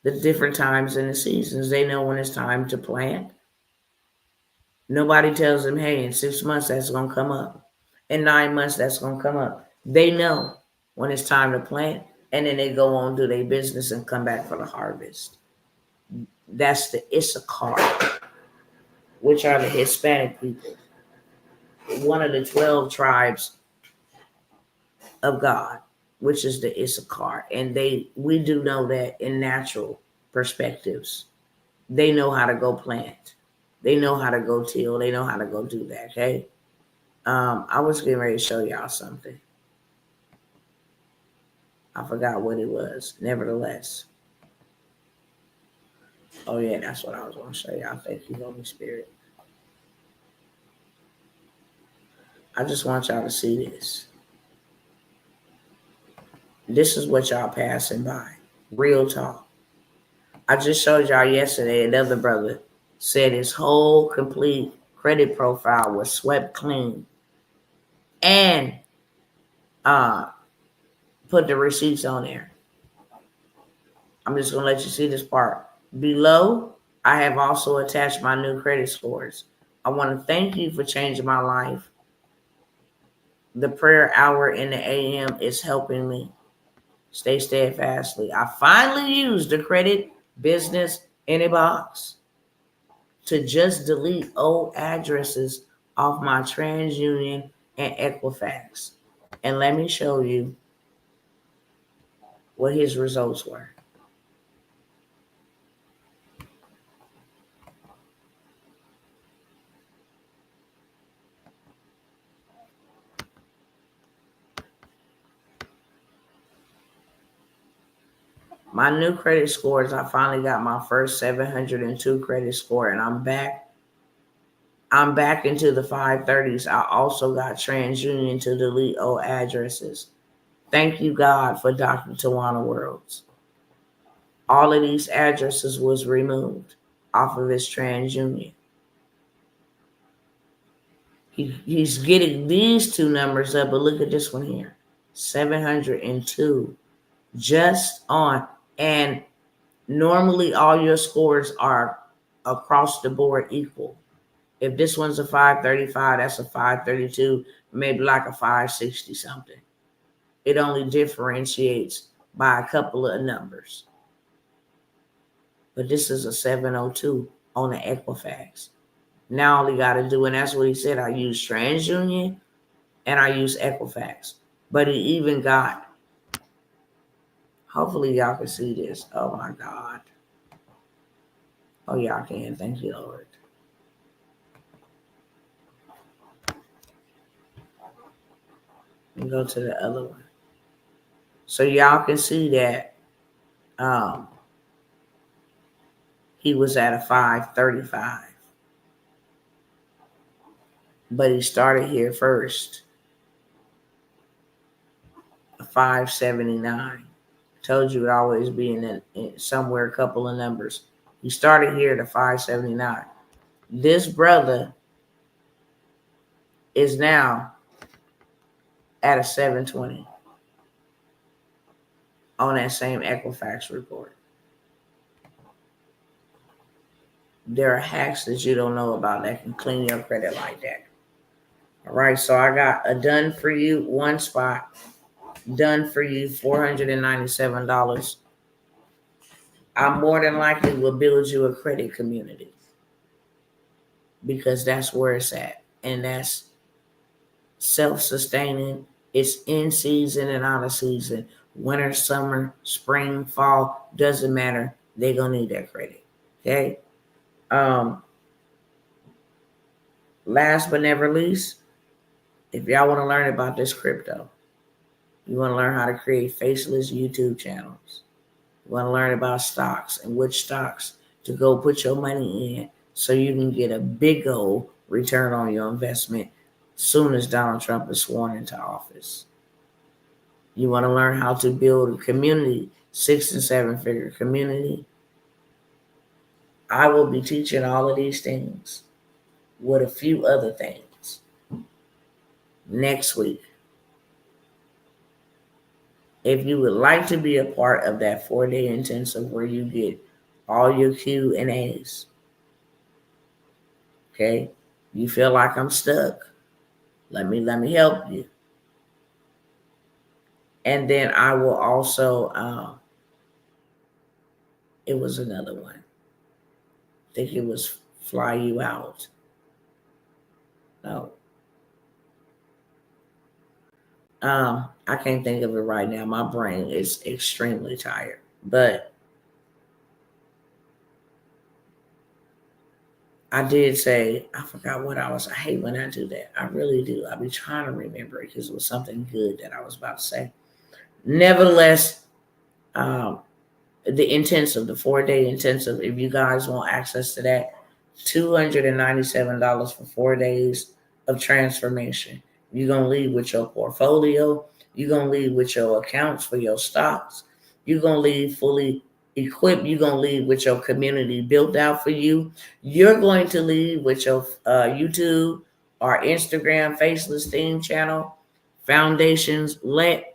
the different times in the seasons. They know when it's time to plant. Nobody tells them, hey, in 6 months that's going to come up. In 9 months that's going to come up. They know when it's time to plant, and then they go on, do their business, and come back for the harvest. That's the Issachar, which are the Hispanic people. One of the 12 tribes of God, which is the Issachar. And we do know that in natural perspectives. They know how to go plant. They know how to go till. They know how to go do that, okay? I was getting ready to show y'all something. I forgot what it was. Nevertheless. Oh, yeah, that's what I was going to show y'all. Thank you, Holy Spirit. I just want y'all to see this. This is what y'all passing by. Real talk. I just showed y'all yesterday, another brother said his whole complete credit profile was swept clean and put the receipts on there. I'm just going to let you see this part. Below, I have also attached my new credit scores. I want to thank you for changing my life. The prayer hour in the AM is helping me. Stay steadfastly. I finally used the credit business in a box to just delete old addresses off my TransUnion and Equifax. And let me show you what his results were. My new credit scores, I finally got my first 702 credit score, and I'm back. I'm back into the 530s. I also got TransUnion to delete old addresses. Thank you, God, for Dr. Tawana Worlds. All of these addresses was removed off of his TransUnion. He's getting these two numbers up, but look at this one here. 702 just on. And normally all your scores are across the board equal. If this one's a 535, that's a 532, maybe like a 560 something. It only differentiates by a couple of numbers. But this is a 702 on the Equifax. Now all you got to do, and that's what he said, I use TransUnion and I use Equifax. But he even got, hopefully y'all can see this. Oh my God. Oh, y'all can. Thank you, Lord. And go to the other one. So y'all can see that he was at a 535. But he started here first. A 579. Told you it always be in somewhere a couple of numbers. He started here at a 579. This brother is now at a 720. on that same Equifax report. There are hacks that you don't know about that can clean your credit like that. All right, so I got a done for you one spot, done for you $497. I more than likely will build you a credit community because that's where it's at, and that's self-sustaining. It's in season and out of season. Winter, summer, spring, fall, doesn't matter. They're gonna need that credit. Okay. Last but never least, if y'all want to learn about this crypto, you want to learn how to create faceless YouTube channels. You want to learn about stocks and which stocks to go put your money in so you can get a big old return on your investment soon as Donald Trump is sworn into office. You want to learn how to build a community, 6 and 7 figure community. I will be teaching all of these things with a few other things next week. If you would like to be a part of that 4-day intensive where you get all your Q and A's, okay, you feel like I'm stuck, let me help you. And then I will also, it was another one. I think it was fly you out. No. I can't think of it right now. My brain is extremely tired. But I did say, I forgot what I hate when I do that. I really do. I be trying to remember it because it was something good that I was about to say. Nevertheless, the intensive, the 4-day intensive, if you guys want access to that, $297 for 4 days of transformation. You're going to leave with your portfolio. You're going to leave with your accounts for your stocks. You're going to leave fully equipped. You're going to leave with your community built out for you. You're going to leave with your YouTube or Instagram faceless theme channel, foundations laid.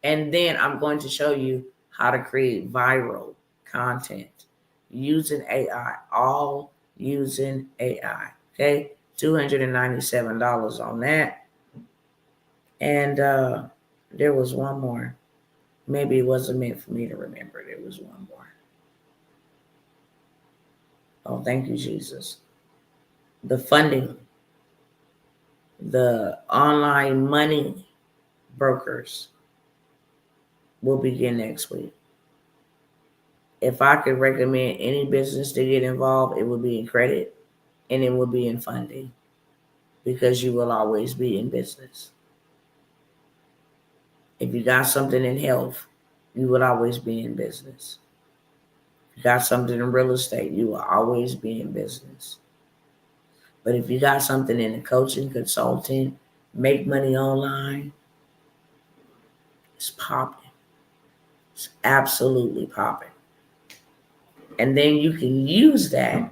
And then I'm going to show you how to create viral content using AI, all using AI. Okay, $297 on that. And there was one more. Maybe it wasn't meant for me to remember. There was one more. Oh, thank you, Jesus. The funding, the online money brokers will begin next week. If I could recommend any business to get involved, it would be in credit and it would be in funding because you will always be in business. If you got something in health, you would always be in business. If you got something in real estate, you will always be in business. But if you got something in the coaching, consulting, make money online, it's popping. It's absolutely popping. And then you can use that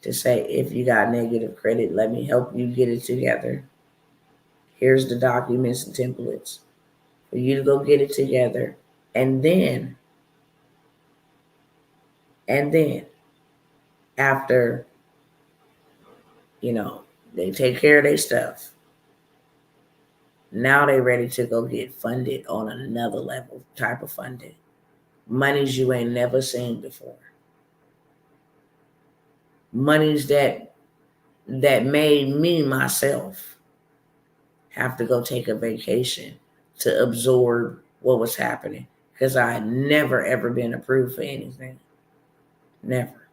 to say, if you got negative credit, let me help you get it together. Here's the documents and templates for you to go get it together. And then after, they take care of their stuff, now they're ready to go get funded on another level type of funding. Monies you ain't never seen before. Monies that made me myself have to go take a vacation to absorb what was happening because I had never ever been approved for anything. Never.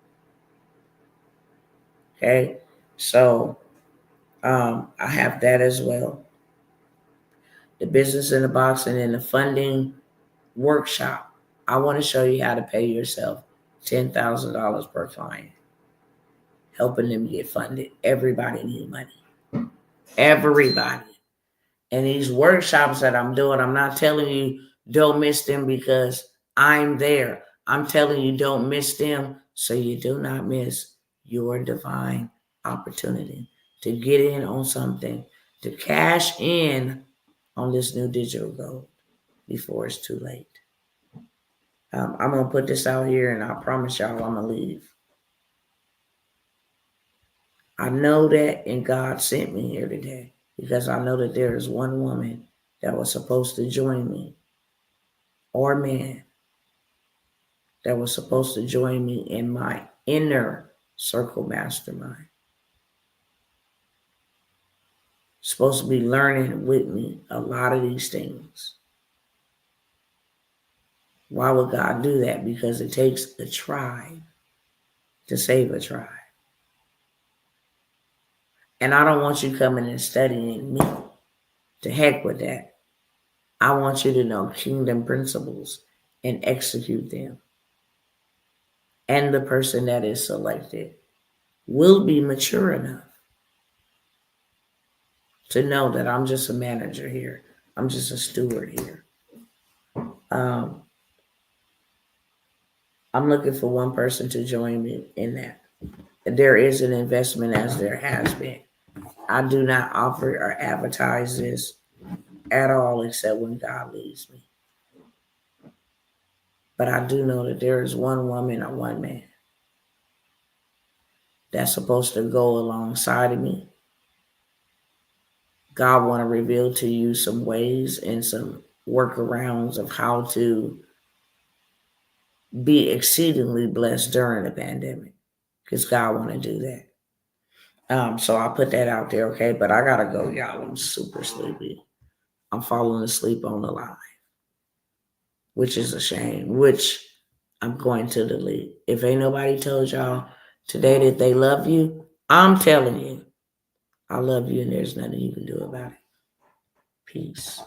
Okay, so I have that as well. The business in the box and then the funding workshop. I want to show you how to pay yourself $10,000 per client, helping them get funded. Everybody needs money. Everybody. And these workshops that I'm doing, I'm not telling you don't miss them because I'm there. I'm telling you don't miss them so you do not miss your divine opportunity to get in on something, to cash in on this new digital gold. before it's too late. I'm going to put this out here, and I promise y'all I'm going to leave. I know that, and God sent me here today because I know that there is one woman that was supposed to join me, or man that was supposed to join me in my inner circle mastermind. Supposed to be learning with me a lot of these things. Why would God do that? Because it takes a tribe to save a tribe. And I don't want you coming and studying me. To heck with that. I want you to know kingdom principles and execute them. And the person that is selected will be mature enough to know that I'm just a manager here. I'm just a steward here. I'm looking for one person to join me in that. There is an investment, as there has been. I do not offer or advertise this at all except when God leads me. But I do know that there is one woman or one man that's supposed to go alongside of me. God want to reveal to you some ways and some workarounds of how to be exceedingly blessed during the pandemic, because God want to do that. So I'll put that out there, okay? But I gotta go, y'all. I'm super sleepy. I'm falling asleep on the line, which is a shame, which I'm going to delete. If ain't nobody told y'all today that they love you, I'm telling you, I love you and there's nothing you can do about it. Peace.